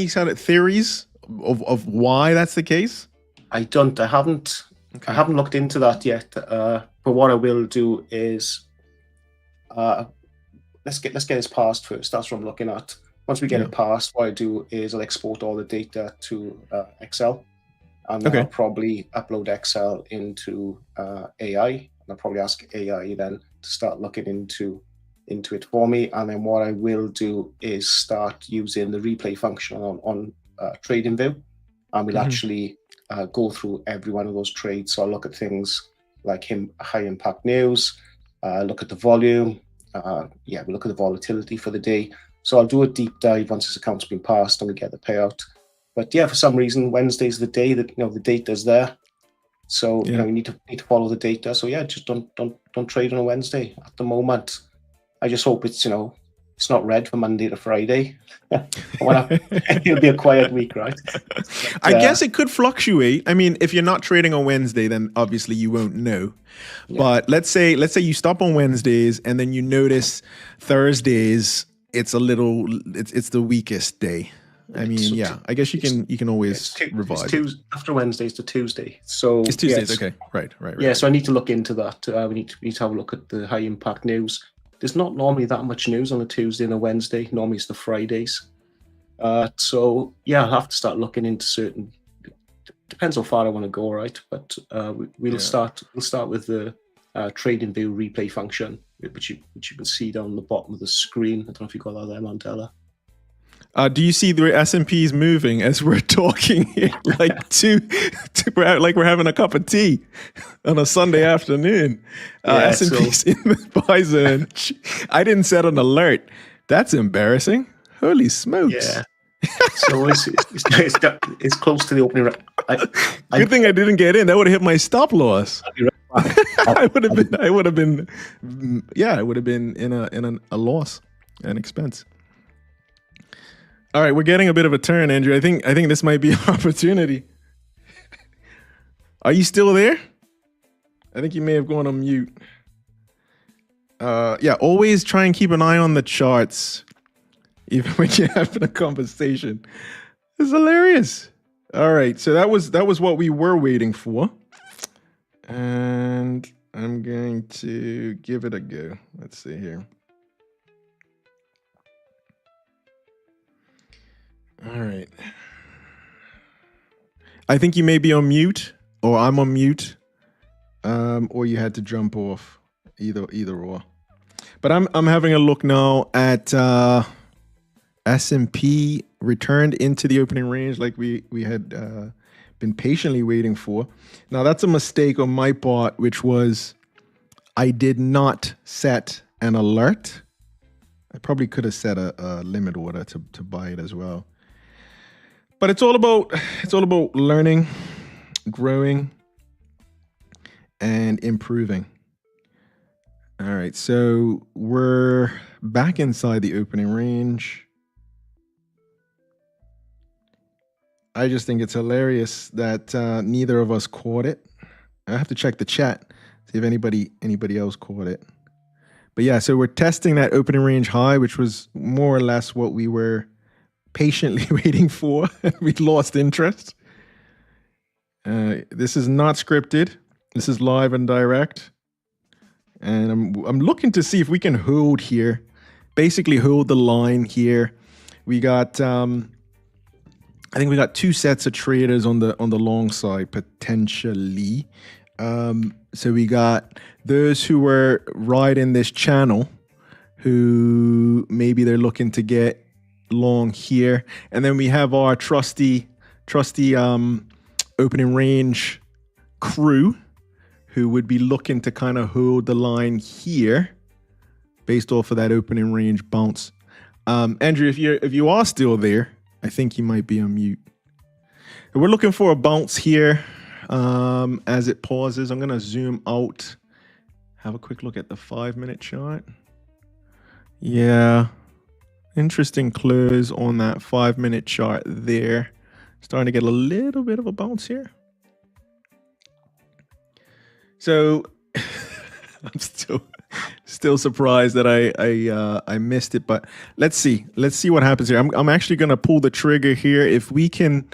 Speaker 2: kind of theories of why that's the case?
Speaker 3: I don't. I haven't. Okay. I haven't looked into that yet. But what I will do is, let's get this passed first. That's what I'm looking at. Once we get it passed, what I do is I'll export all the data to Excel, and then I'll probably upload Excel into AI. And I'll probably ask AI then to start looking into it for me. And then what I will do is start using the replay function on TradingView, and we'll actually go through every one of those trades. So I'll look at things like high impact news, look at the volume, we'll look at the volatility for the day. So I'll do a deep dive once this account's been passed and we get the payout. But yeah, for some reason, Wednesday's the day that the data's there. So you need to follow the data. So yeah, just don't trade on a Wednesday at the moment. I just hope it's it's not red from Monday to Friday. It'll be a quiet week, right? But,
Speaker 2: I guess it could fluctuate. I mean, if you're not trading on Wednesday, then obviously you won't know. Yeah. But let's say you stop on Wednesdays and then you notice Thursdays it's the weakest day. I mean, I guess you can always revise.
Speaker 3: After Wednesdays to Tuesday. So
Speaker 2: it's Tuesdays. Okay, right.
Speaker 3: Yeah, so I need to look into that. We need to have a look at the high impact news. There's not normally that much news on a Tuesday and a Wednesday. Normally it's the Fridays. So yeah, I'll have to start looking into certain. Depends how far I want to go, right? But we'll start with the TradingView replay function, which you can see down the bottom of the screen. I don't know if you got that there, Mandela.
Speaker 2: Do you see the S&Ps moving as we're talking here, like like we're having a cup of tea on a Sunday afternoon? S&Ps in the buy zone. I didn't set an alert. That's embarrassing. Holy smokes!
Speaker 3: Yeah. So it's close to the opening.
Speaker 2: Good thing I didn't get in. That would have hit my stop loss. I would have been in a loss, an expense. All right, we're getting a bit of a turn, Andrew. I think this might be an opportunity. Are you still there? I think you may have gone on mute. Always try and keep an eye on the charts, even when you're having a conversation. It's hilarious. All right, so that was what we were waiting for, and I'm going to give it a go. Let's see here. All right. I think you may be on mute, or I'm on mute, or you had to jump off. Either or. But I'm having a look now at S&P returned into the opening range like we had been patiently waiting for. Now that's a mistake on my part, which was I did not set an alert. I probably could have set a limit order to buy it as well. But it's all about learning, growing, and improving. All right, so we're back inside the opening range. I just think it's hilarious that neither of us caught it. I have to check the chat, see if anybody else caught it. But yeah, so we're testing that opening range high, which was more or less what we were patiently waiting for. We lost interest. This is not scripted. This is live and direct. And I'm looking to see if we can hold here. Basically hold the line here. We got I think we got two sets of traders on the long side potentially. So we got those who were riding this channel, who maybe they're looking to get long here, and then we have our trusty opening range crew, who would be looking to kind of hold the line here, based off of that opening range bounce. Andrew, if you are still there, I think you might be on mute. We're looking for a bounce here as it pauses. I'm going to zoom out, have a quick look at the 5-minute chart. Yeah, interesting close on that 5-minute chart there. Starting to get a little bit of a bounce here. So I'm still surprised that I missed it, but let's see what happens here. I'm actually going to pull the trigger here. If we can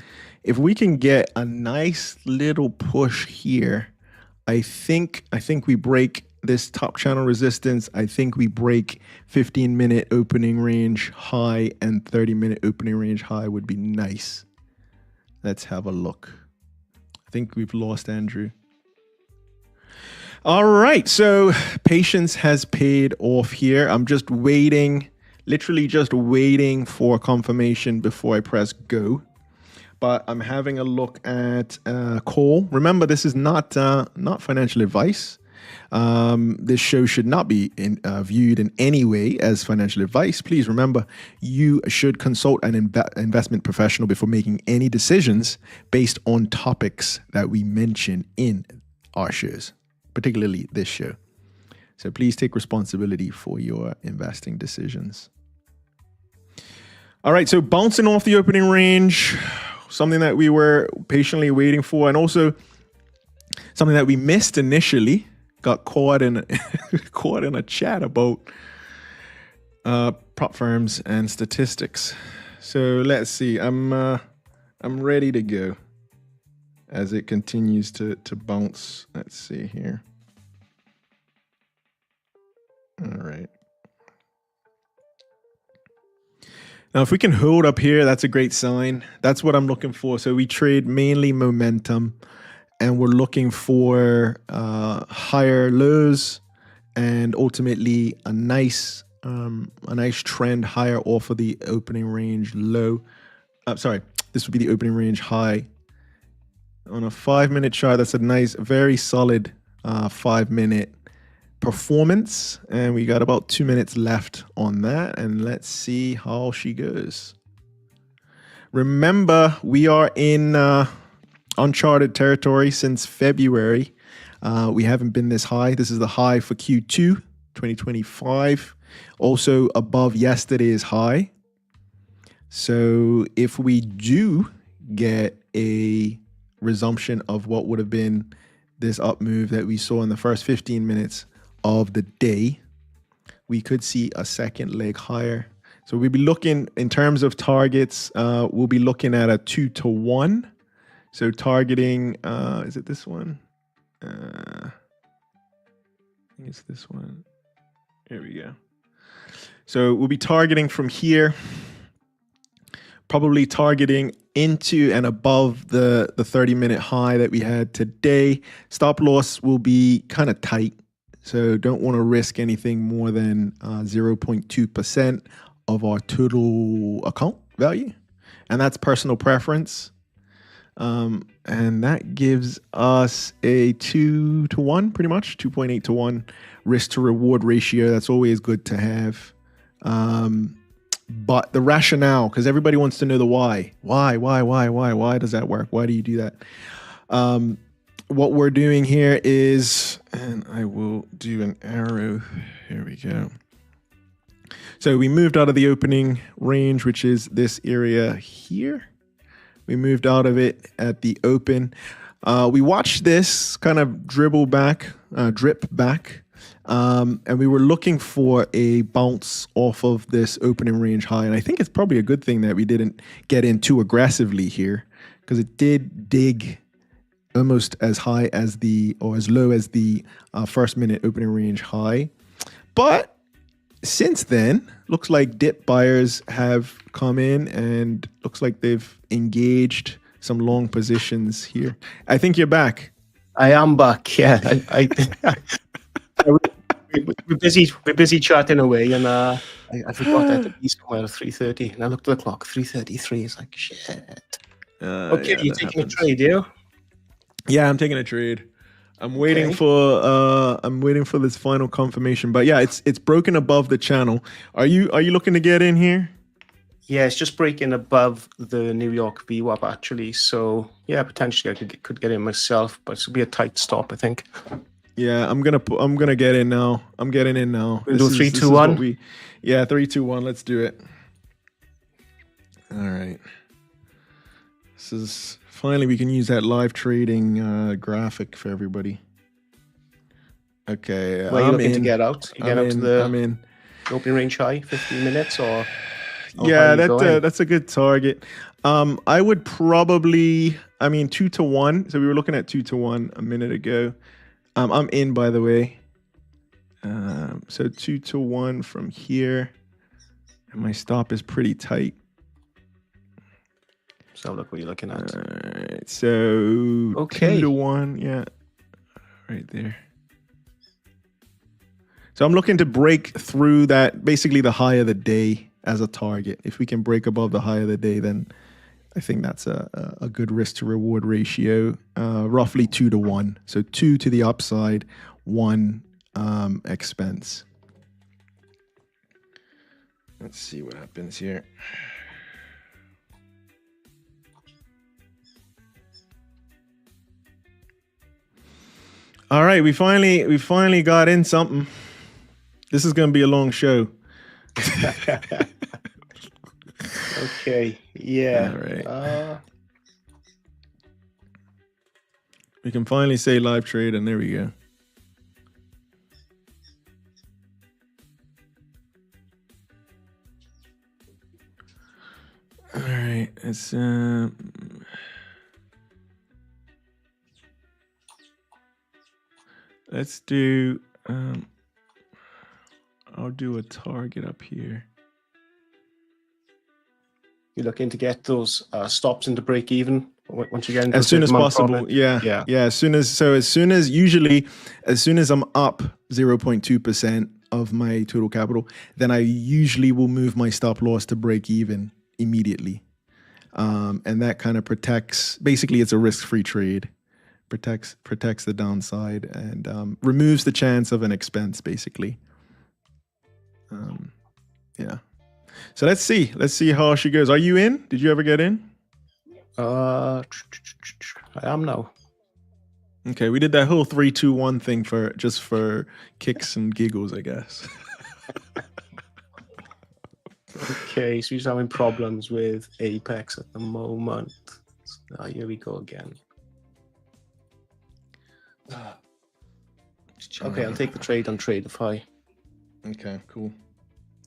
Speaker 2: get a nice little push here, I think we break this top channel resistance. I think we break 15-minute opening range high, and 30-minute opening range high would be nice. Let's have a look. I think we've lost Andrew. All right, so patience has paid off here. I'm just waiting, literally just waiting for confirmation before I press go. But I'm having a look at coal. Remember, this is not financial advice. This show should not be viewed in any way as financial advice. Please remember, you should consult an investment professional before making any decisions based on topics that we mention in our shows, particularly this show. So please take responsibility for your investing decisions. All right, so bouncing off the opening range, something that we were patiently waiting for, and also something that we missed initially, got caught in a chat about prop firms and statistics. So let's see, I'm ready to go as it continues to bounce. Let's see here. All right. Now, if we can hold up here, that's a great sign. That's what I'm looking for. So we trade mainly momentum, and we're looking for higher lows and ultimately a nice trend higher off of the opening range low. Sorry, this would be the opening range high. On a 5-minute chart, that's a nice, very solid 5-minute performance, and we got about 2 minutes left on that, and let's see how she goes. Remember, we are in uncharted territory since February. We haven't been this high. This is the high for Q2 2025, also above yesterday's high. So if we do get a resumption of what would have been this up move that we saw in the first 15 minutes of the day, we could see a second leg higher. So we'll be looking in terms of targets. We'll be looking at a 2-to-1. So targeting, is it this one? I think it's this one. Here we go. So we'll be targeting from here, probably targeting into and above the 30-minute high that we had today. Stop loss will be kind of tight, so don't want to risk anything more than 0.2% of our total account value, and that's personal preference. And that gives us a 2-to-1, pretty much 2.8-to-1 risk to reward ratio. That's always good to have. But the rationale, because everybody wants to know the why. Why does that work? Why do you do that? What we're doing here is, and I will do an arrow. Here we go. So we moved out of the opening range, which is this area here. We moved out of it at the open. We watched this kind of drip back. And we were looking for a bounce off of this opening range high. And I think it's probably a good thing that we didn't get in too aggressively here, because it did dig almost as high as or as low as the first minute opening range high. But since then, looks like dip buyers have come in and looks like they've engaged some long positions here. I think you're back.
Speaker 3: I am back. Yeah, we're busy chatting away, and I forgot that to be somewhere at 3:30, and I looked at the clock. 3:33 is like shit. Okay,
Speaker 2: yeah,
Speaker 3: you're taking a trade, yeah?
Speaker 2: Yeah, I'm taking a trade. I'm waiting for this final confirmation. But yeah, it's broken above the channel. Are you looking to get in here?
Speaker 3: Yeah, it's just breaking above the New York VWAP actually. So yeah, potentially I could get in myself, but it's gonna be a tight stop, I think.
Speaker 2: Yeah, I'm gonna get in now. I'm getting in now.
Speaker 3: We'll do 3, 2, 1.
Speaker 2: Yeah, 3, 2, 1. Let's do it. All right. This is finally we can use that live trading graphic for everybody. Okay,
Speaker 3: Where are you looking to get out? You get out to the
Speaker 2: I'm in.
Speaker 3: Opening range high, 15 minutes or
Speaker 2: yeah, that's a good target. I would probably, 2 to 1. So we were looking at 2 to 1 a minute ago. I'm in, by the way. So 2 to 1 from here, and my stop is pretty tight.
Speaker 3: So look what you're looking at.
Speaker 2: All right, so
Speaker 3: okay.
Speaker 2: 2 to 1, yeah, right there. So I'm looking to break through that, basically the high of the day as a target. If we can break above the high of the day, then I think that's a good risk to reward ratio, roughly 2 to 1. So 2 to the upside, 1 expense. Let's see what happens here. All right, we finally got in something. This is going to be a long show.
Speaker 3: Okay, yeah.
Speaker 2: All right. We can finally say live trade, and there we go. All right, let's do. I'll do a target up here.
Speaker 3: You're looking to get those stops into break even once you get into
Speaker 2: as soon as possible. Yeah. As soon as I'm up 0.2% of my total capital, then I usually will move my stop loss to break even immediately, and that kind of protects. Basically, it's a risk-free trade. Protects the downside and removes the chance of an expense. Basically, yeah. So let's see how she goes. Are you in? Did you ever get in?
Speaker 3: I am now.
Speaker 2: Okay, we did that whole 3, 2, 1 thing for kicks and giggles, I guess.
Speaker 3: Okay, so he's having problems with Apex at the moment. Here we go again. Okay, I'll take the trade on Tradeify.
Speaker 2: Okay, cool.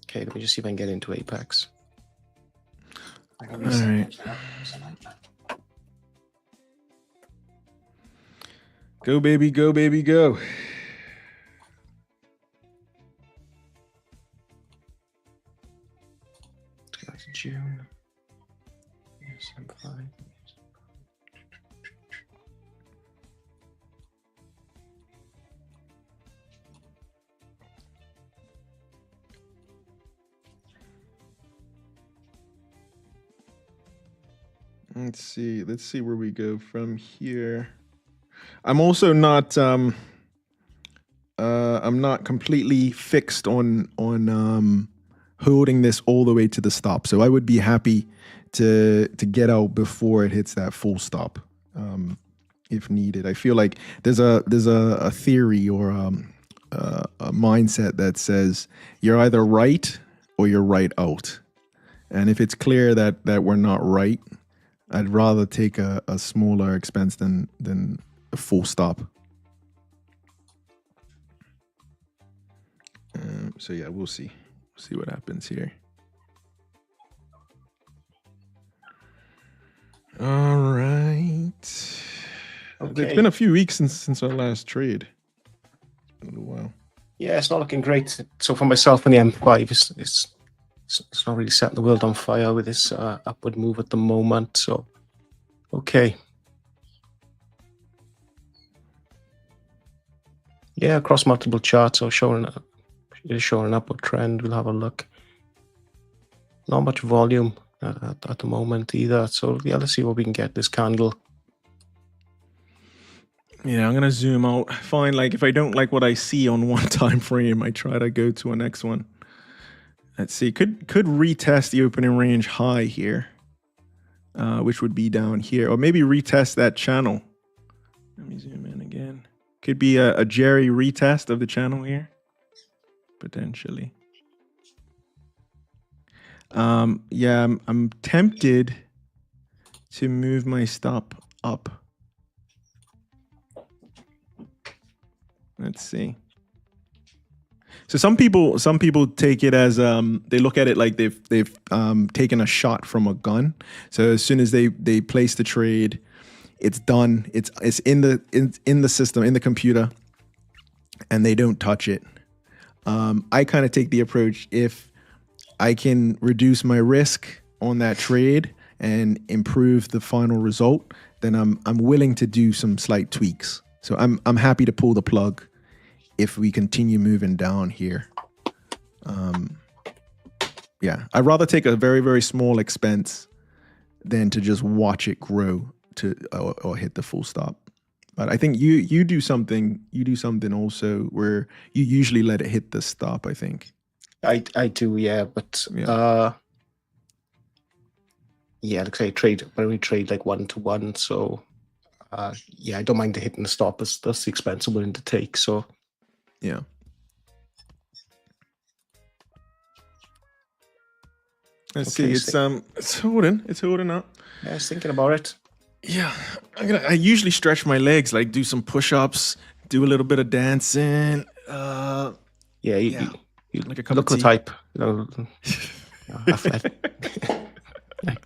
Speaker 3: Okay, let me just see if I can get into Apex.
Speaker 2: All right. Go, baby, go, baby, go.
Speaker 3: That's June. Yes, I'm fine.
Speaker 2: Let's see where we go from here. I'm also not I'm not completely fixed on holding this all the way to the stop. So I would be happy to get out before it hits that full stop, if needed. I feel like there's a theory or a mindset that says you're either right or you're right out. And if it's clear that we're not right, I'd rather take a smaller expense than a full stop. So yeah, we'll see what happens here. All right.
Speaker 3: Okay.
Speaker 2: It's been a few weeks since our last trade. It's been a little while.
Speaker 3: Yeah, it's not looking great. So for myself and the M5, it's not really setting the world on fire with this upward move at the moment. So, okay. Yeah, across multiple charts, so showing an upward trend. We'll have a look. Not much volume at the moment either. So yeah, let's see what we can get this candle.
Speaker 2: Yeah, I'm gonna zoom out. Fine, like if I don't like what I see on one time frame, I try to go to a next one. Let's see. Could retest the opening range high here, which would be down here, or maybe retest that channel. Let me zoom in again. Could be a Jerry retest of the channel here, potentially. Yeah, I'm tempted to move my stop up. Let's see. So some people take it as they look at it like they've taken a shot from a gun. So as soon as they place the trade, it's done. It's in the system, in the computer, and they don't touch it. I kind of take the approach, if I can reduce my risk on that trade and improve the final result, then I'm willing to do some slight tweaks. So I'm happy to pull the plug if we continue moving down here. Yeah, I'd rather take a very, very small expense than to just watch it grow or hit the full stop. But I think you do something also where you usually let it hit the stop, I think.
Speaker 3: I do, yeah, but yeah, like I say, I only trade like 1-to-1, so yeah, I don't mind hitting the stop. That's the expense I'm willing to take. So
Speaker 2: yeah. Let's see. It's holding up.
Speaker 3: Yeah, I was thinking about it.
Speaker 2: Yeah, I usually stretch my legs, like do some push-ups, do a little bit of dancing.
Speaker 3: Yeah, you
Speaker 2: like a cup
Speaker 3: look
Speaker 2: of
Speaker 3: the
Speaker 2: tea.
Speaker 3: type. You know,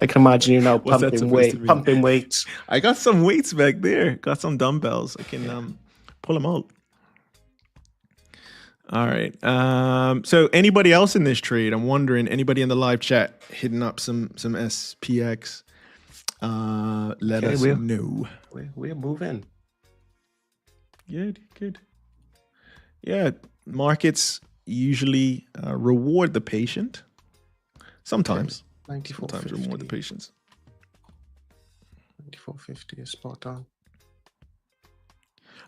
Speaker 3: I can imagine you now pumping weights.
Speaker 2: I got some weights back there. Got some dumbbells. I can pull them out. All right. So anybody else in this trade? I'm wondering. Anybody in the live chat hitting up some SPX? Let us know.
Speaker 3: We're moving.
Speaker 2: Good. Yeah, markets usually reward the patient. Sometimes.
Speaker 3: 94.50.
Speaker 2: Sometimes reward the patience.
Speaker 3: 94.50 is spot on.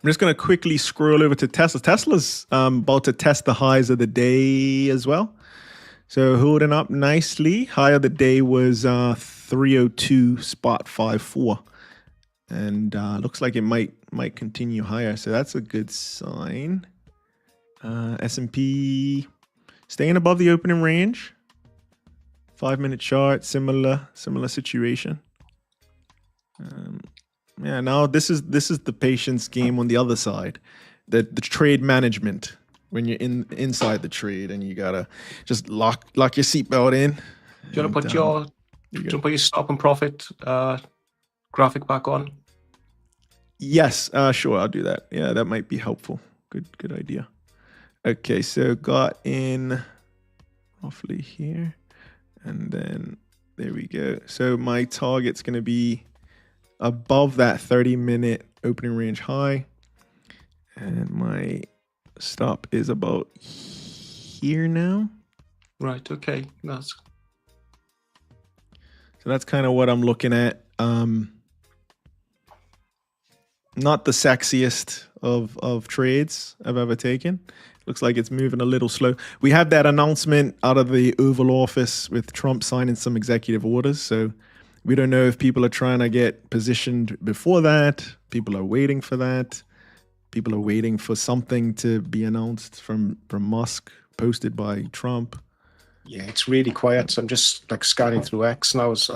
Speaker 2: I'm just going to quickly scroll over to Tesla. Tesla's about to test the highs of the day as well. So holding up nicely. High of the day was 302.54. And looks like it might continue higher. So that's a good sign. S&P staying above the opening range. 5-minute chart, similar situation. Yeah, now this is the patience game on the other side. The trade management, when you're inside the trade and you gotta just lock your seatbelt in.
Speaker 3: Do you want to put your stop and profit graphic back on?
Speaker 2: Yes, sure, I'll do that. Yeah, that might be helpful. Good idea. Okay, so got in roughly here, and then there we go. So my target's gonna be above that 30-minute opening range high, and my stop is about here now.
Speaker 3: Right. Okay.
Speaker 2: So that's kind of what I'm looking at. Not the sexiest of trades I've ever taken. Looks like it's moving a little slow. We have that announcement out of the Oval Office with Trump signing some executive orders. So we don't know if people are trying to get positioned before that. People are waiting for that. People are waiting for something to be announced from Musk, posted by Trump.
Speaker 3: Yeah, it's really quiet. So I'm just like scanning through X now as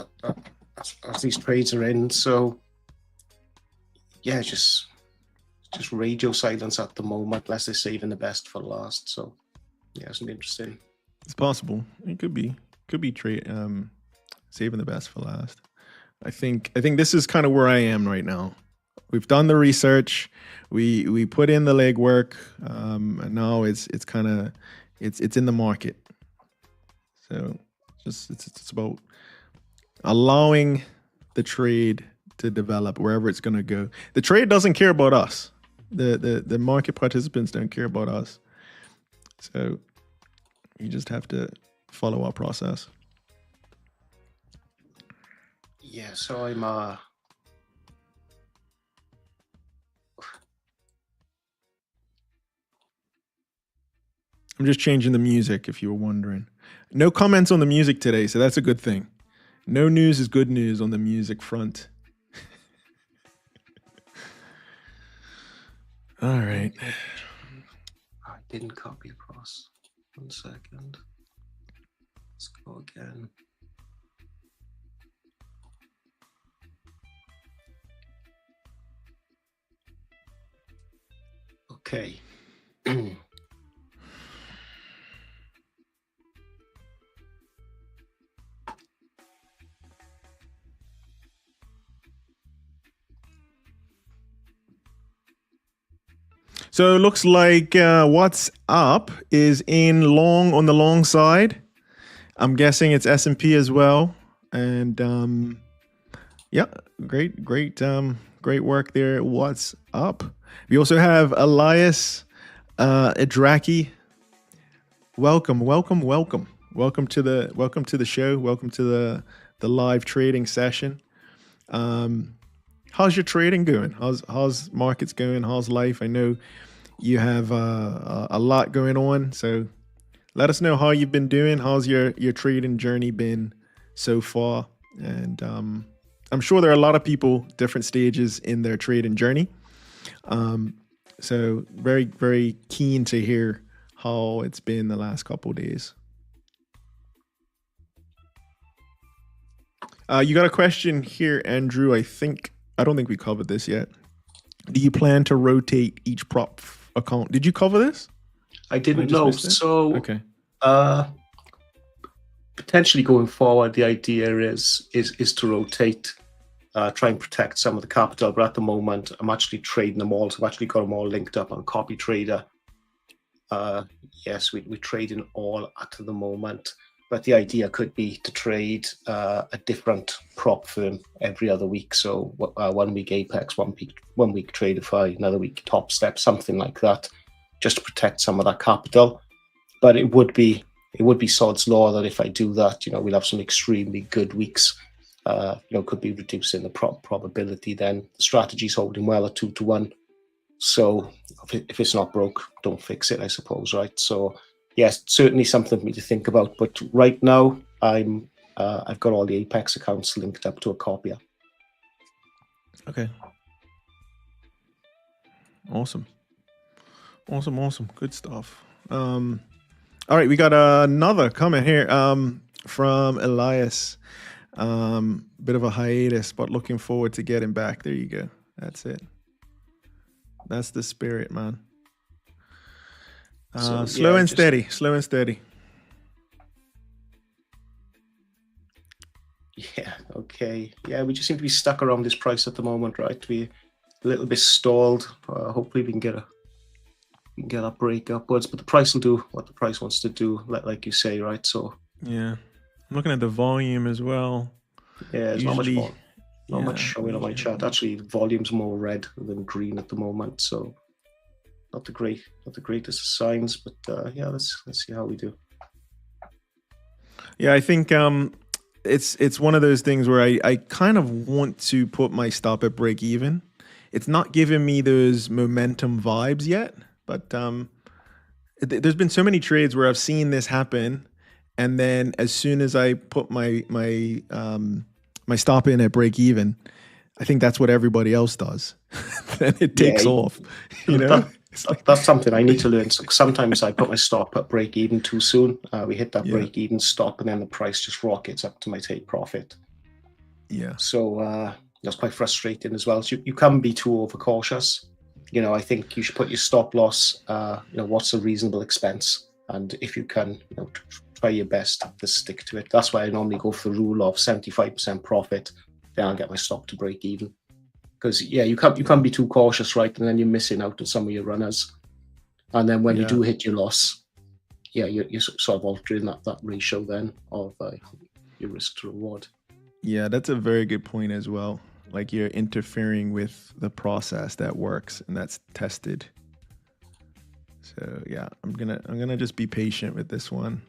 Speaker 3: these trades are in. So yeah, just radio silence at the moment, unless they're saving the best for last. So yeah, it's interesting.
Speaker 2: It's possible. It could be saving the best for last. I think this is kind of where I am right now. We've done the research, we put in the legwork, and now it's in the market. So it's about allowing the trade to develop wherever it's going to go. The trade doesn't care about us. The market participants don't care about us. So you just have to follow our process.
Speaker 3: Yeah, so I'm
Speaker 2: just changing the music, if you were wondering. No comments on the music today, so that's a good thing. No news is good news on the music front. All right.
Speaker 3: I didn't copy across. 1 second. Let's go again. Okay.
Speaker 2: So it looks like what's up is in long on the long side. I'm guessing it's S&P as well. And yeah, great work there. What's up? We also have Elias Idraki. Welcome to the show. Welcome to the live trading session. How's your trading going? How's markets going? How's life? I know you have a lot going on, so let us know how you've been doing. How's your trading journey been so far? And I'm sure there are a lot of people, different stages in their trading journey. So very, very keen to hear how it's been the last couple of days. You got a question here, Andrew. I don't think we covered this yet. Do you plan to rotate each prop account? Did you cover this?
Speaker 3: I didn't know. So
Speaker 2: okay.
Speaker 3: Potentially going forward, the idea is to rotate, try and protect some of the capital. But at the moment, I'm actually trading them all. So I've actually got them all linked up on Copy Trader. Yes, we're trading all at the moment. But the idea could be to trade a different prop firm every other week. So 1 week Apex, 1 week Tradeify, another week Top Step, something like that, just to protect some of that capital. But it would be sod's law that if I do that, we'll have some extremely good weeks. Could be reducing the probability. Then the strategy's holding well at 2-1. So if it's not broke, don't fix it, I suppose, right? So yes, certainly something for me to think about. But right now, I've got all the Apex accounts linked up to a copier.
Speaker 2: Okay. Awesome. Good stuff. All right, we got another comment here from Elias. Bit of a hiatus, but looking forward to getting back. There you go. That's it. That's the spirit, man. Slow and steady.
Speaker 3: Yeah, okay. Yeah, we just seem to be stuck around this price at the moment, right? We're a little bit stalled. Hopefully we can get a break upwards, but the price will do what the price wants to do, like you say, right? So
Speaker 2: yeah, I'm looking at the volume as well.
Speaker 3: Yeah, there's not much showing on my chart. Actually, the volume's more red than green at the moment, so not the greatest of signs. But yeah, let's see how we do.
Speaker 2: Yeah, I think it's one of those things where I kind of want to put my stop at break even. It's not giving me those momentum vibes yet, but there's been so many trades where I've seen this happen, and then as soon as I put my stop in at break even, I think that's what everybody else does. Then it takes off. You know,
Speaker 3: that's something I need to learn. Sometimes I put my stop at break even too soon. We hit that break even stop, and then the price just rockets up to my take profit.
Speaker 2: Yeah.
Speaker 3: So that's quite frustrating as well. So you can be too overcautious. You know, I think you should put your stop loss. You know, what's a reasonable expense, and if you can, you know, try your best to stick to it. That's why I normally go for the rule of 75% profit. Then I'll get my stop to break even. Because you can't be too cautious, right? And then you're missing out on some of your runners. And then when you do hit your loss, you're sort of altering that ratio then of your risk to reward.
Speaker 2: Yeah, that's a very good point as well. Like you're interfering with the process that works and that's tested. So yeah, I'm gonna just be patient with this one.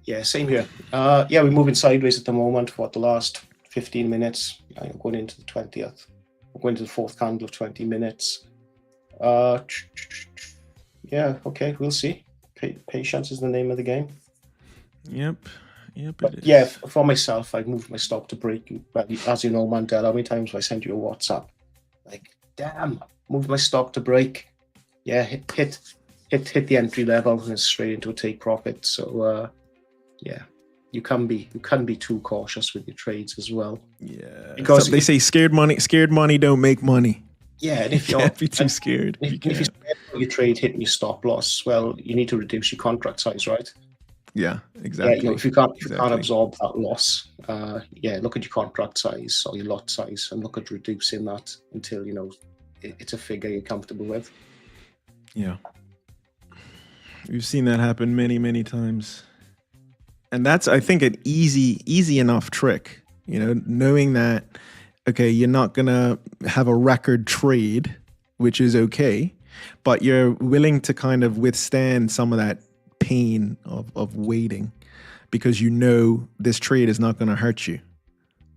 Speaker 3: Yeah, same here. We're moving sideways at the moment for the last 15 minutes. Going into the 20th. We're going to the fourth candle of 20 minutes. Yeah, okay, we'll see. Patience is the name of the game.
Speaker 2: Yep.
Speaker 3: But yeah, for myself, I've moved my stop to break. But as you know, Mandela, how many times have I sent you a WhatsApp? Like, damn, moved my stop to break. Yeah, hit the entry level and it's straight into a take profit. So yeah, you can be too cautious with your trades as well.
Speaker 2: Yeah,
Speaker 3: because
Speaker 2: they say scared money don't make money.
Speaker 3: Yeah, and if
Speaker 2: you can't be too scared.
Speaker 3: If you're scared about your trade hitting your stop loss, well, you need to reduce your contract size, right?
Speaker 2: Yeah, exactly.
Speaker 3: Yeah, you know, if you can't absorb that loss, look at your contract size or your lot size and look at reducing that until, you know, it's a figure you're comfortable with.
Speaker 2: Yeah. We've seen that happen many, many times. And that's, I think, an easy enough trick, you know, knowing that, okay, you're not going to have a record trade, which is okay, but you're willing to kind of withstand some of that pain of waiting because you know this trade is not going to hurt you.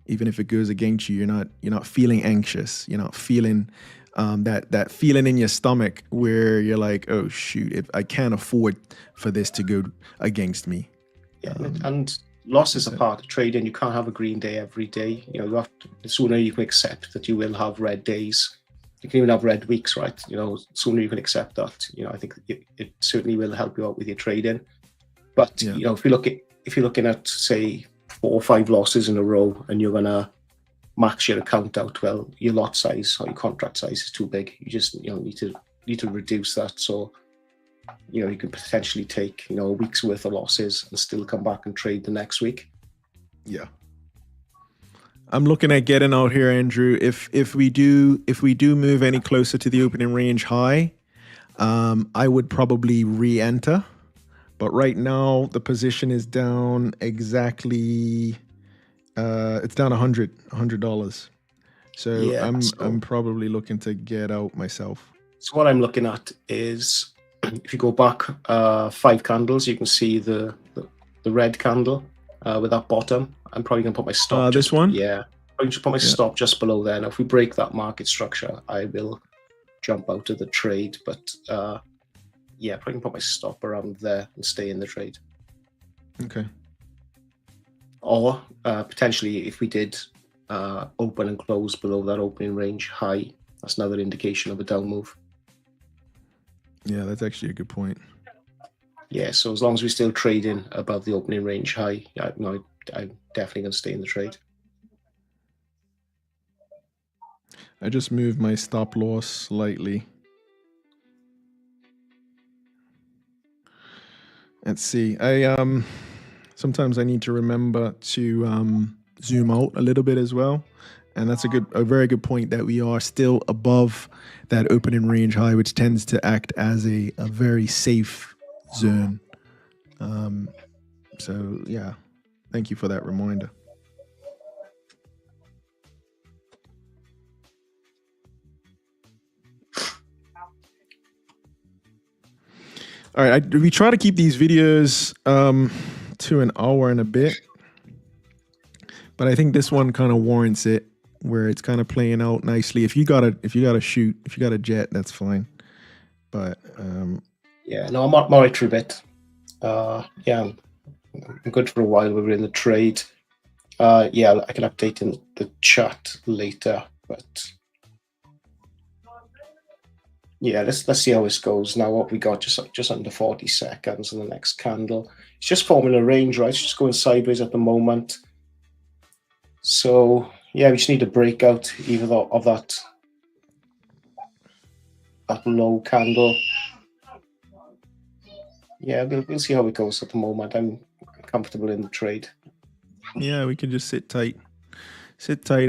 Speaker 2: Even if it goes against you, you're not feeling anxious. You're not feeling that feeling in your stomach where you're like, oh shoot, if I can't afford for this to go against me.
Speaker 3: Yeah, and losses are part of trading. You can't have a green day every day. You know, the sooner you can accept that you will have red days. You can even have red weeks, right? You know, sooner you can accept that. You know, I think it certainly will help you out with your trading. But you know, if you're looking at say 4 or 5 losses in a row, and you're gonna max your account out, well, your lot size or your contract size is too big. You just need to reduce that. So, you know, you could potentially take, you know, a week's worth of losses and still come back and trade the next week.
Speaker 2: Yeah. I'm looking at getting out here, Andrew. If we do move any closer to the opening range high, I would probably re-enter. But right now the position is down exactly. It's down $100. So yeah, I'm probably looking to get out myself.
Speaker 3: So what I'm looking at is, if you go back 5 candles, you can see the red candle with that bottom. I'm probably gonna put my stop.
Speaker 2: This one?
Speaker 3: Yeah, I'm just put my stop just below there. Now, if we break that market structure, I will jump out of the trade. But yeah, probably put my stop around there and stay in the trade.
Speaker 2: Okay.
Speaker 3: Or potentially, if we did open and close below that opening range high, that's another indication of a down move.
Speaker 2: Yeah, that's actually a good point.
Speaker 3: Yeah, so as long as we're still trading above the opening range high, I'm definitely going to stay in the trade.
Speaker 2: I just moved my stop loss slightly. Let's see. Sometimes I need to remember to zoom out a little bit as well. And that's a very good point that we are still above that opening range high, which tends to act as a very safe zone. So yeah, thank you for that reminder. All right, we try to keep these videos to an hour and a bit, but I think this one kind of warrants it, where it's kind of playing out nicely. If you got a jet, that's fine. But
Speaker 3: yeah, no, I'm alright for a bit. Yeah, I'm good for a while. We were in the trade. Yeah, I can update in the chat later, but yeah, let's see how this goes. Now, what we got just under 40 seconds in the next candle. It's just forming a range, right? It's just going sideways at the moment. So yeah, we just need a breakout either of that low candle. Yeah, we'll see how it goes at the moment. I'm comfortable in the trade.
Speaker 2: yeah, we can just sit tight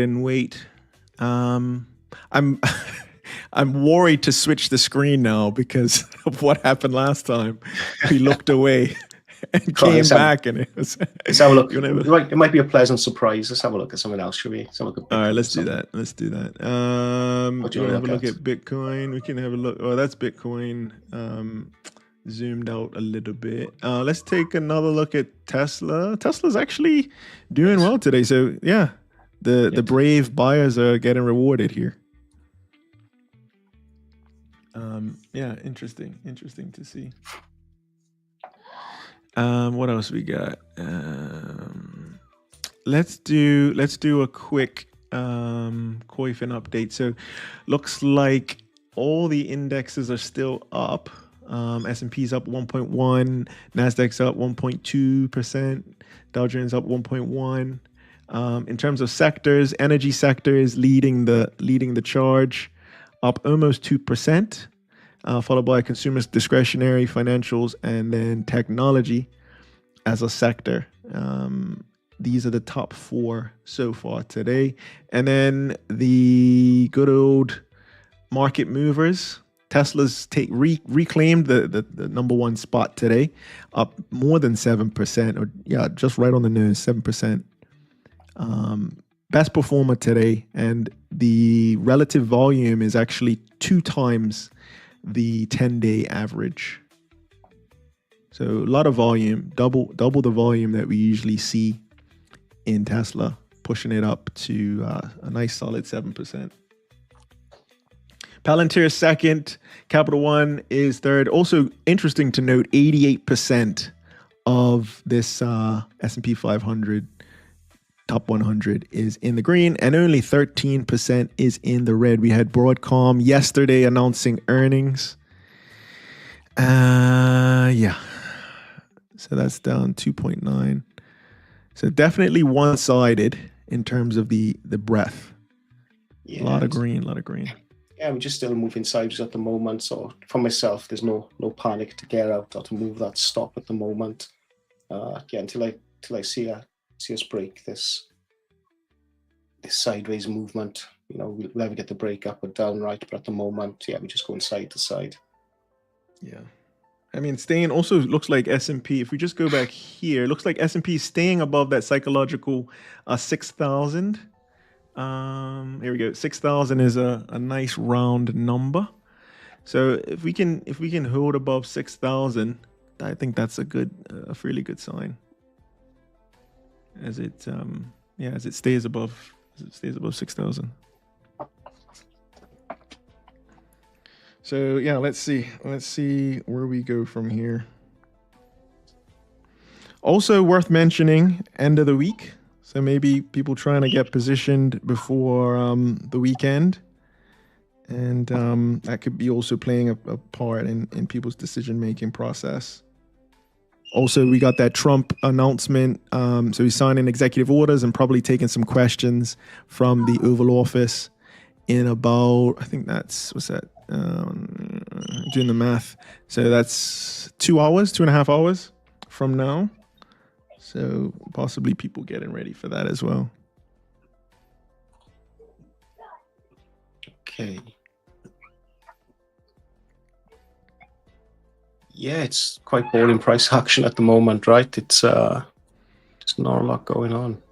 Speaker 2: and wait. I'm I'm worried to switch the screen now because of what happened last time. We looked away and came back, and it was.
Speaker 3: Let's have a look. It might be a pleasant surprise. Let's have a look at something else, shall we? Let's have a look at
Speaker 2: all right, let's do that. Let's do that.
Speaker 3: What do
Speaker 2: you
Speaker 3: you
Speaker 2: want to have
Speaker 3: look
Speaker 2: a look at Bitcoin? We can have a look. Oh, that's Bitcoin. Zoomed out a little bit. Let's take another look at Tesla. Tesla's actually doing well today. So yeah, the brave buyers are getting rewarded here. Yeah, interesting to see. What else we got? Let's do a quick Coifin update. So looks like all the indexes are still up. S&P's up 1.1, Nasdaq's up 1.2%, Dow Jones up 1.1. In terms of sectors, energy sector is leading the charge, up almost 2%, followed by consumer discretionary, financials, and then technology as a sector. These are the top 4 so far today. And then the good old market movers, Tesla's reclaimed the number 1 spot today, up more than 7%, or yeah, just right on the nose, 7%. Best performer today, and the relative volume is actually 2 times the 10-day average. So a lot of volume, double the volume that we usually see in Tesla, pushing it up to a nice solid 7%. Palantir second, Capital One is third. Also interesting to note, 88% of this S&P 500 top 100 is in the green, and only 13% is in the red. We had Broadcom yesterday announcing earnings. Yeah. So that's down 2.9. So definitely one-sided in terms of the breadth. Yeah, a lot of green.
Speaker 3: Yeah, we're just still moving sideways at the moment. So for myself, there's no panic to get out or to move that stop at the moment. Yeah, until I see us break this sideways movement. You know, we'll never get the break up or down, right? But at the moment, yeah, we're just going side to side.
Speaker 2: Yeah. I mean, staying also looks like S&P. If we just go back here, it looks like S&P is staying above that psychological 6,000. Here we go. 6,000 is a nice round number. So if we can hold above 6,000, I think that's a fairly good sign. As it stays above 6,000. So yeah, let's see where we go from here. Also worth mentioning, end of the week. So maybe people trying to get positioned before the weekend, and that could be also playing a part in people's decision-making process. Also, we got that Trump announcement. So he's signing executive orders and probably taking some questions from the Oval Office in about, I think that's, what's that? Doing the math. So that's 2.5 hours from now. So possibly people getting ready for that as well.
Speaker 3: Okay. Yeah, it's quite boring price action at the moment, right? It's just not a lot going on.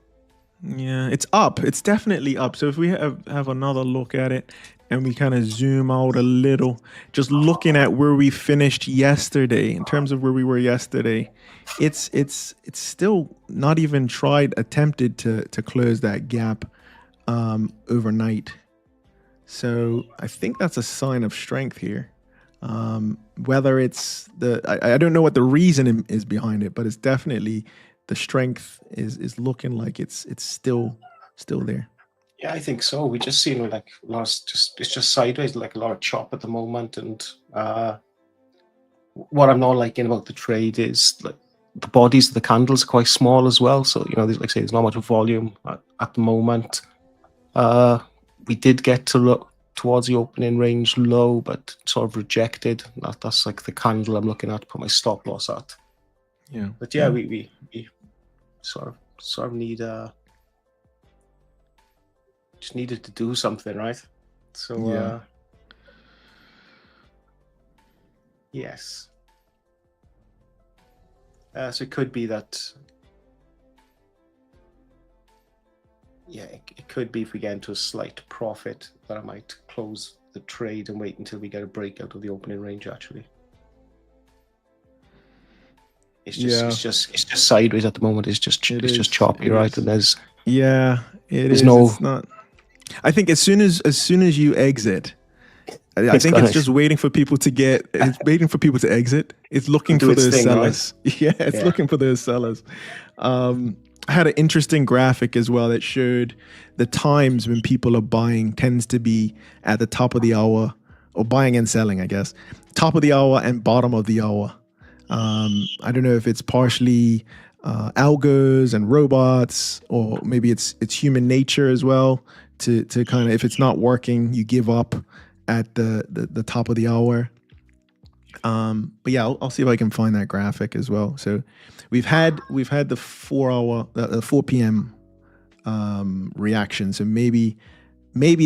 Speaker 2: Yeah, it's up. It's definitely up. So if we have another look at it and we kind of zoom out a little, just looking at where we finished yesterday, in terms of where we were yesterday, it's still not even attempted to close that gap overnight. So I think that's a sign of strength here. Whether it's I don't know what the reason is behind it, but it's definitely the strength is looking like it's still there.
Speaker 3: Yeah, I think so. We just seen like it's just sideways, like a lot of chop at the moment. And what I'm not liking about the trade is like the bodies of the candles are quite small as well. So like I say, there's not much volume at the moment. We did get to look towards the opening range low, but sort of rejected. That's like the candle I'm looking at, put my stop loss at.
Speaker 2: Yeah.
Speaker 3: But yeah, we sort of need just needed to do something, right? So yes. So it could be that. Yeah, it could be if we get into a slight profit that I might close the trade and wait until we get a breakout of the opening range. Actually, it's just sideways at the moment. It's just choppy, right? And there's no.
Speaker 2: It's not. I think as soon as you exit, I think it's just waiting for people to it's waiting for people to exit. It's looking for those sellers. Right? Yeah, it's looking for those sellers. I had an interesting graphic as well that showed the times when people are buying tends to be at the top of the hour, or buying and selling, I guess, top of the hour and bottom of the hour. I don't know if it's partially algos and robots, or maybe it's human nature as well to kind of, if it's not working, you give up at the top of the hour. But yeah, I'll see if I can find that graphic as well. So we've had the 4 p.m. Reaction. So maybe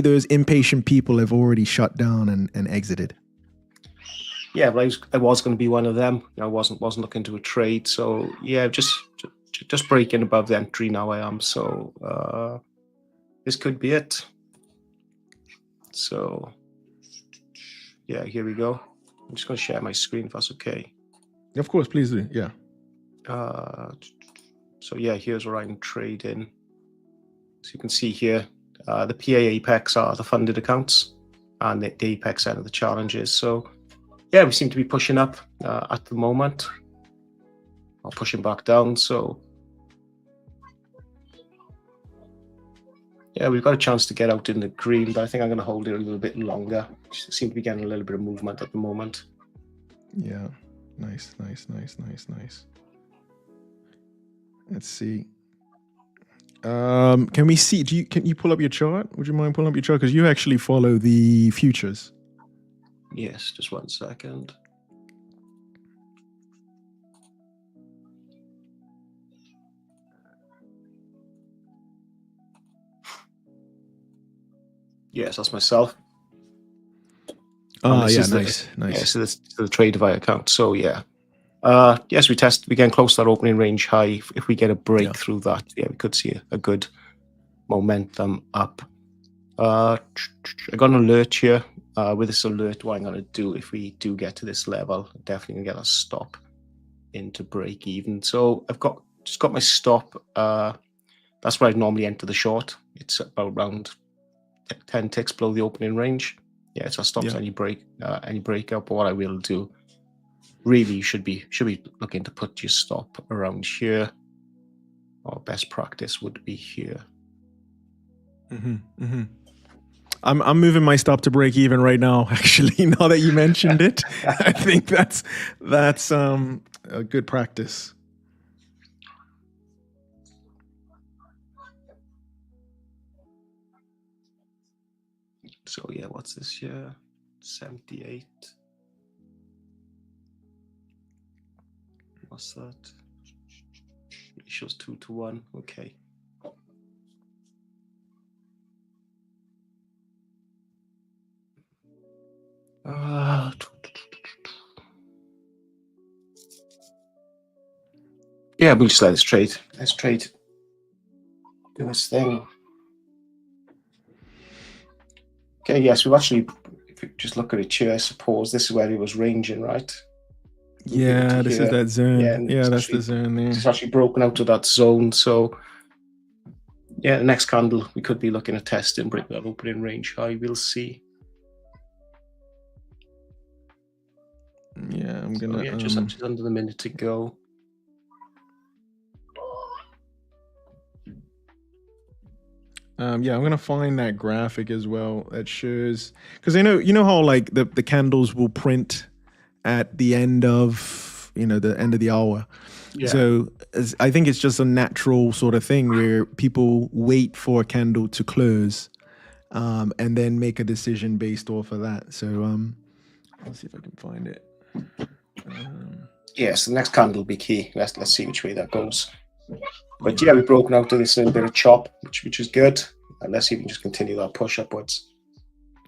Speaker 2: those impatient people have already shut down and exited.
Speaker 3: Yeah, but I was going to be one of them. I wasn't looking to a trade. So yeah, just breaking above the entry now. I am. So this could be it. So yeah, here we go. I'm just going to share my screen if that's okay.
Speaker 2: Of course, please do. Yeah.
Speaker 3: So yeah, here's where I'm trading. So you can see here, the PA Apex are the funded accounts, and the Apex end of the challenges. So yeah, we seem to be pushing up at the moment, or pushing back down. So yeah, we've got a chance to get out in the green, but I think I'm going to hold it a little bit longer. Seem to be getting a little bit of movement at the moment.
Speaker 2: Yeah, nice. Let's see. Can we see? Can you pull up your chart? Would you mind pulling up your chart, because you actually follow the futures?
Speaker 3: Yes, just 1 second. Yes, that's myself.
Speaker 2: Oh, yeah, nice.
Speaker 3: Yeah, so this is the TradeZella account. So yeah, yes, we getting close to that opening range high. If we get a break through that, yeah, we could see a good momentum up. I got an alert here. With this alert, what I'm going to do if we do get to this level, I'm definitely going to get a stop into break even. So I've just got my stop. That's where I normally enter the short. It's about around 10 ticks below the opening range. Yeah, so I stops any breakout. But what I will do, really, you should be looking to put your stop around here. Or best practice would be here.
Speaker 2: I'm moving my stop to break even right now. Actually, now that you mentioned it, I think that's a good practice.
Speaker 3: So yeah, what's this here? 78. What's that? It shows 2 to 1. Okay. Yeah, we'll just let this trade. Let's trade. Do this thing. Okay, yes, we've actually, if you just look at it here, I suppose this is where it was ranging, right?
Speaker 2: Yeah, this is that zone. Yeah, that's the zone there.
Speaker 3: It's actually broken out of that zone. So, yeah, the next candle, we could be looking at testing, break that opening range high. We'll see.
Speaker 2: Yeah, I'm gonna.
Speaker 3: So, yeah, just under the minute to go.
Speaker 2: Yeah, I'm gonna find that graphic as well that shows, because you know how like the candles will print at the end of the end of the hour.
Speaker 3: Yeah.
Speaker 2: So I think it's just a natural sort of thing where people wait for a candle to close, and then make a decision based off of that. So let's see if I can find it.
Speaker 3: Yes, the next candle will be key. Let's see which way that goes. But yeah, we've broken out to this little bit of chop, which is good. And let's see if we can just continue that push upwards.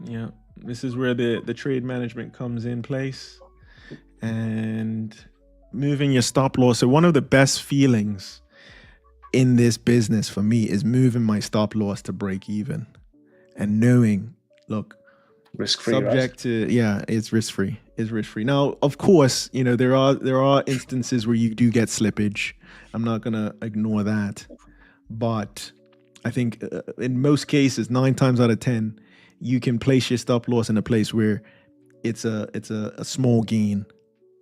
Speaker 2: Yeah, this is where the trade management comes in place, and moving your stop loss. So one of the best feelings in this business for me is moving my stop loss to break even, and knowing, look,
Speaker 3: risk-free,
Speaker 2: subject
Speaker 3: right?
Speaker 2: to, yeah, it's risk-free. It's risk-free. Now, of course, there are instances where you do get slippage. I'm not gonna ignore that, but I think in most cases, 9 times out of 10, you can place your stop loss in a place where it's a small gain,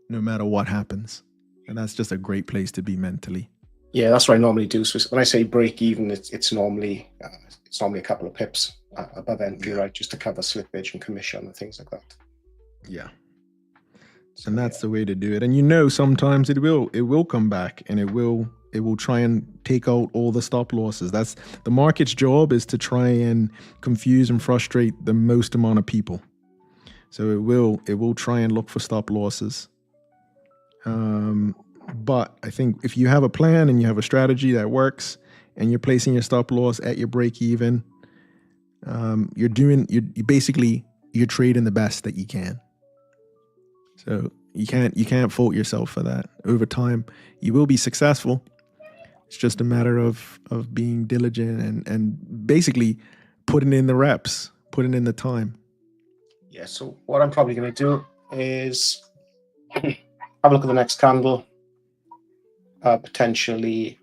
Speaker 2: no matter what happens, and that's just a great place to be mentally.
Speaker 3: Yeah, that's what I normally do. So when I say break even, it's normally a couple of pips above entry, right, just to cover slippage and commission and things like that.
Speaker 2: Yeah. And that's the way to do it. And sometimes it will come back, and it will try and take out all the stop losses. That's the market's job, is to try and confuse and frustrate the most amount of people. So it will try and look for stop losses. But I think if you have a plan and you have a strategy that works, and you're placing your stop loss at your break even, you're trading the best that you can. So you can't fault yourself for that. Over time, you will be successful. It's just a matter of being diligent and basically putting in the reps, putting in the time.
Speaker 3: Yeah, so what I'm probably going to do is have a look at the next candle, potentially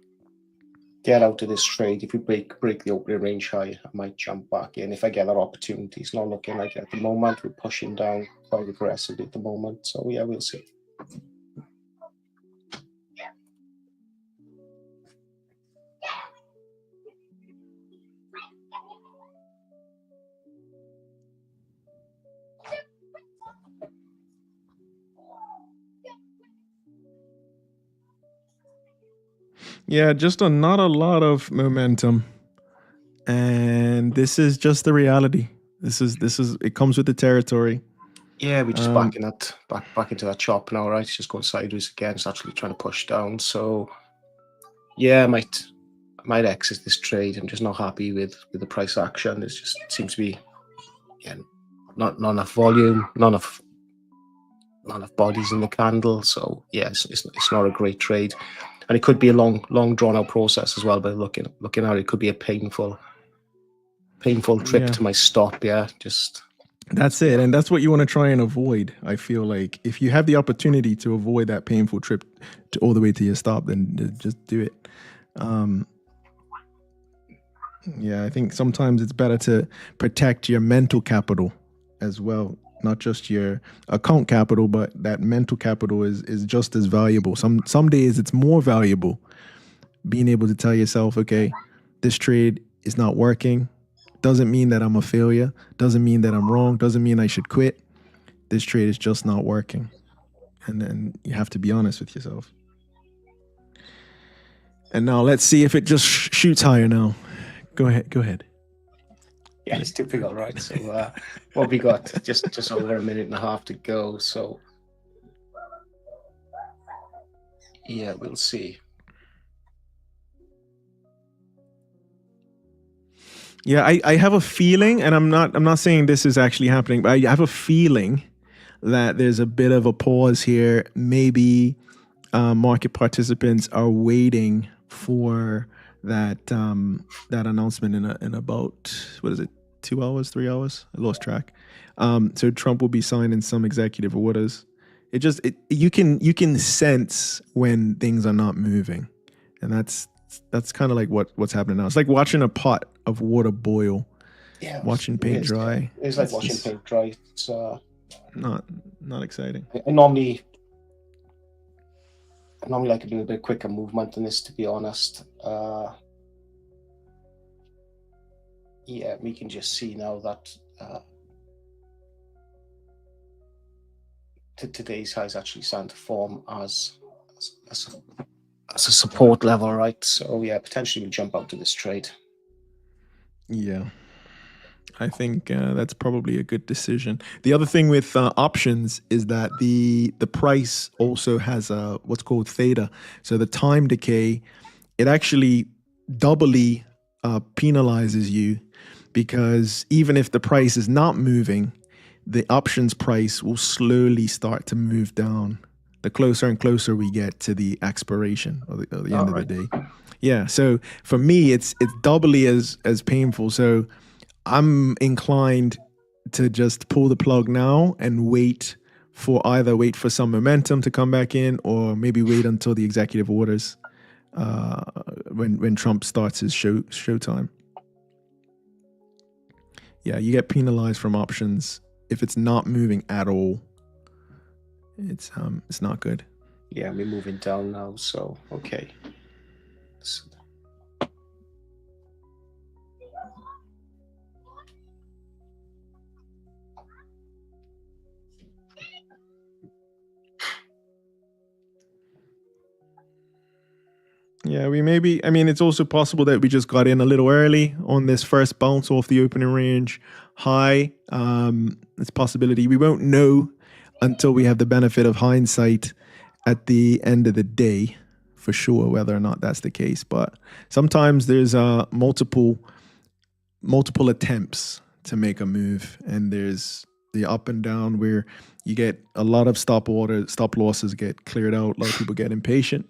Speaker 3: get out of this trade. If we break the opening range high, I might jump back in if I get that opportunity. It's not looking like it at the moment. We're pushing down quite aggressively at the moment. So yeah, we'll see.
Speaker 2: Yeah, just not a lot of momentum, and this is just the reality. This is it comes with the territory.
Speaker 3: Yeah, we just back into that chop now, right? It's just going sideways again. It's actually trying to push down. So yeah, I might exit this trade. I'm just not happy with the price action. It seems to be not enough volume, not enough bodies in the candle. So yeah, it's not a great trade. And it could be a long drawn out process as well. But looking at it, could be a painful trip to my stop. Yeah, just
Speaker 2: that's it, and that's what you want to try and avoid. I feel like if you have the opportunity to avoid that painful trip all the way to your stop, then just do it. Yeah, I think sometimes it's better to protect your mental capital as well. Not just your account capital, but that mental capital is just as valuable. Some days it's more valuable being able to tell yourself, okay, this trade is not working. Doesn't mean that I'm a failure. Doesn't mean that I'm wrong. Doesn't mean I should quit. This trade is just not working. And then you have to be honest with yourself. And now let's see if it just shoots higher now. Go ahead.
Speaker 3: Yeah, it's typical, right? So what we got, just over a minute and a half to go. So yeah, we'll see.
Speaker 2: Yeah, I have a feeling, and I'm not saying this is actually happening, but I have a feeling that there's a bit of a pause here. Maybe market participants are waiting for that announcement in about, what is it, 2 hours, 3 hours? I lost track. So Trump will be signing some executive orders. You can sense when things are not moving, and that's kind of like what's happening now. It's like watching a pot of water boil.
Speaker 3: Yeah,
Speaker 2: watching paint dry.
Speaker 3: It's like watching paint dry. It's
Speaker 2: not exciting.
Speaker 3: I normally like to do a bit quicker movement than this, to be honest. Yeah, we can just see now that today's high is actually starting to form as a support level, right? So yeah, potentially we'll jump out to this trade.
Speaker 2: Yeah, I think that's probably a good decision. The other thing with options is that the price also has what's called theta. So the time decay, it actually doubly penalizes you, because even if the price is not moving, the options price will slowly start to move down the closer and closer we get to the expiration or the end of the day. Yeah. So for me, it's doubly as painful. So I'm inclined to just pull the plug now and wait for some momentum to come back in, or maybe wait until the executive orders when Trump starts his showtime. Yeah, you get penalized from options if it's not moving at all. It's not good.
Speaker 3: Yeah, we're moving down now, so okay.
Speaker 2: Yeah, it's also possible that we just got in a little early on this first bounce off the opening range high. It's a possibility. We won't know until we have the benefit of hindsight at the end of the day for sure whether or not that's the case. But sometimes there's multiple attempts to make a move, and there's the up and down where you get a lot of stop losses get cleared out. A lot of people get impatient.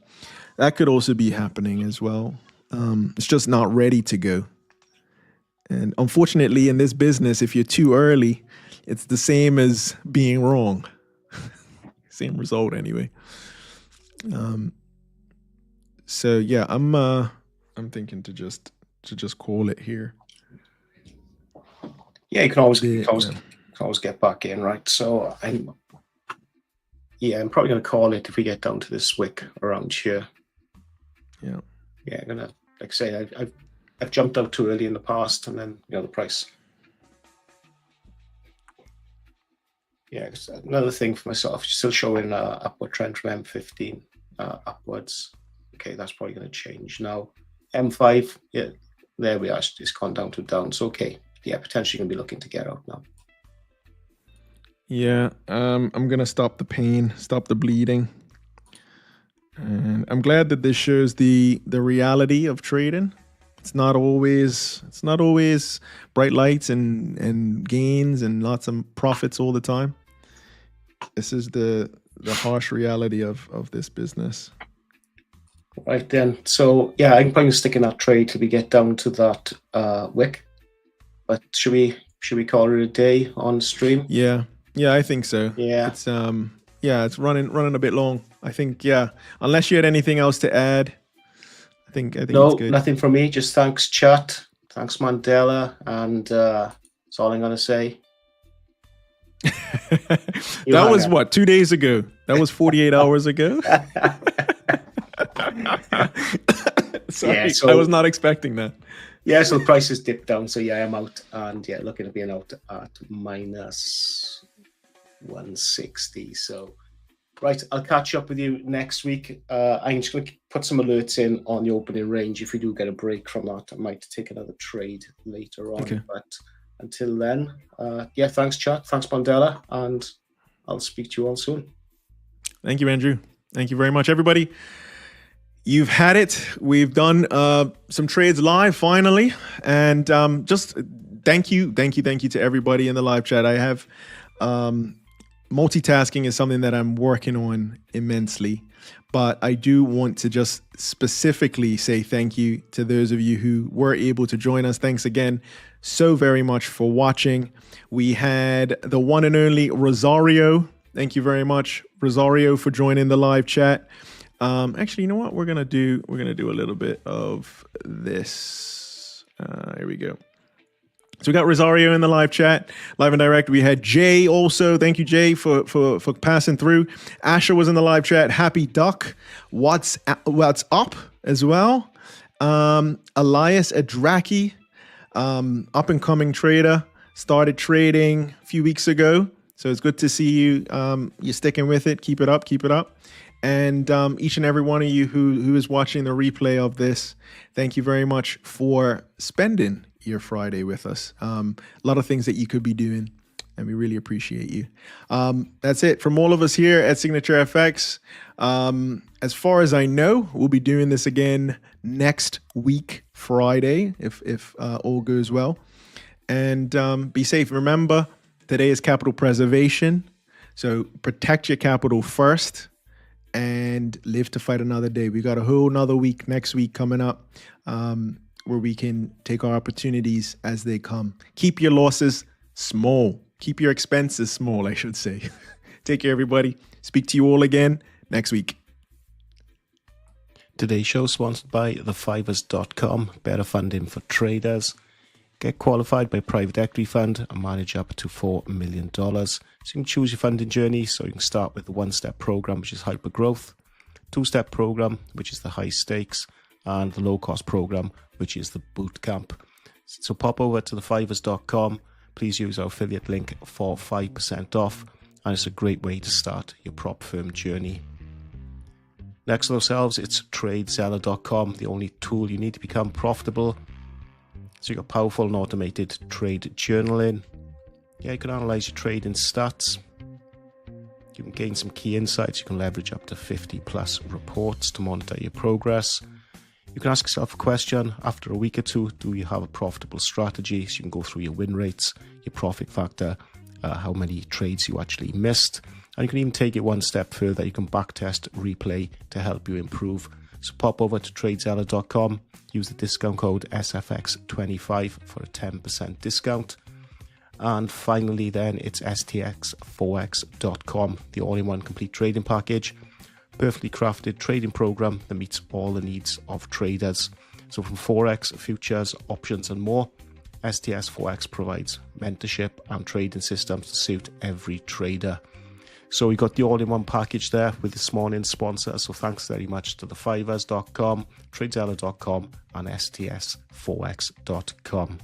Speaker 2: That could also be happening as well. It's just not ready to go. And unfortunately, in this business, if you're too early, it's the same as being wrong. Same result anyway. So yeah, I'm thinking to just call it here.
Speaker 3: Yeah, you can always get back in, right? So I'm probably going to call it if we get down to this wick around here.
Speaker 2: Yeah.
Speaker 3: Yeah, I'm gonna, like I say, I've jumped out too early in the past, and then the price. Yeah, another thing for myself, still showing upward trend from M15 upwards. Okay, that's probably going to change now. M5, yeah, there we are. It's gone down to down. So okay, yeah, potentially going to be looking to get out now.
Speaker 2: Yeah, I'm gonna stop the pain, stop the bleeding. And I'm glad that this shows the reality of trading. It's not always bright lights and gains and lots of profits all the time. This is the harsh reality of this business.
Speaker 3: Right then. So yeah, I'm probably sticking that trade till we get down to that wick. But should we call it a day on stream?
Speaker 2: Yeah, I think so.
Speaker 3: Yeah.
Speaker 2: It's running a bit long. I think, yeah, unless you had anything else to add, I think
Speaker 3: no,
Speaker 2: it's good.
Speaker 3: Nothing from me. Just thanks, chat. Thanks, Mandela. And that's all I'm going to say.
Speaker 2: That was what, 2 days ago? That was 48 hours ago? Sorry, yeah, so I was not expecting that.
Speaker 3: Yeah, so the price has dipped down. So yeah, I'm out, and yeah, looking at being out at minus 160. So right, I'll catch up with you next week. I'm just going to put some alerts in on the opening range. If we do get a break from that, I might take another trade later on.
Speaker 2: Okay.
Speaker 3: But until then, yeah, thanks, chat. Thanks, Mandela, and I'll speak to you all soon.
Speaker 2: Thank you, Andrew. Thank you very much, everybody. You've had it. We've done some trades live finally, and just thank you to everybody in the live chat. I have multitasking is something that I'm working on immensely, but I do want to just specifically say thank you to those of you who were able to join us. Thanks again so very much for watching. We had the one and only Rosario. Thank you very much, Rosario, for joining the live chat. Actually, you know what we're gonna do? We're gonna do a little bit of this. Here we go. So we got Rosario in the live chat, live and direct. We had Jay also. Thank you, Jay, for passing through. Asher was in the live chat. Happy Duck. What's up as well? Elias Adraki, up and coming trader, started trading a few weeks ago. So it's good to see you. You're sticking with it. Keep it up. Keep it up. And each and every one of you who is watching the replay of this, thank you very much for spending your Friday with us. A lot of things that you could be doing, and we really appreciate you. That's it from all of us here at Signature FX. As far as I know, we'll be doing this again next week, Friday, if all goes well. And be safe. Remember, today is capital preservation. So protect your capital first and live to fight another day. We got a whole nother week next week coming up where we can take our opportunities as they come. Keep your losses small. Keep your expenses small, I should say. Take care, everybody. Speak to you all again next week.
Speaker 3: Today's show is sponsored by thefivers.com, better funding for traders. Get qualified by private equity fund and manage up to $4 million. So you can choose your funding journey. So you can start with the one-step program, which is hyper growth, two-step program, which is the high stakes, and the low-cost program, which is the boot camp. So pop over to thefivers.com. Please use our affiliate link for 5% off. And it's a great way to start your prop firm journey. Next to ourselves, it's TradeZella.com, the only tool you need to become profitable. So you've got powerful and automated trade journaling. Yeah, you can analyze your trading stats. You can gain some key insights. You can leverage up to 50 plus reports to monitor your progress. You can ask yourself a question after a week or two: do you have a profitable strategy? So you can go through your win rates, your profit factor, how many trades you actually missed. And you can even take it one step further. You can backtest, replay to help you improve. So pop over to TradeZella.com, use the discount code SFX25 for a 10% discount. And finally then, it's STX4X.com, the all-in-one complete trading package. Perfectly crafted trading program that meets all the needs of traders. So from Forex, futures, options and more, STS4X provides mentorship and trading systems to suit every trader. So we got the all-in-one package there with this morning's sponsor. So thanks very much to thefivers.com, TradeZella.com and STS4X.com.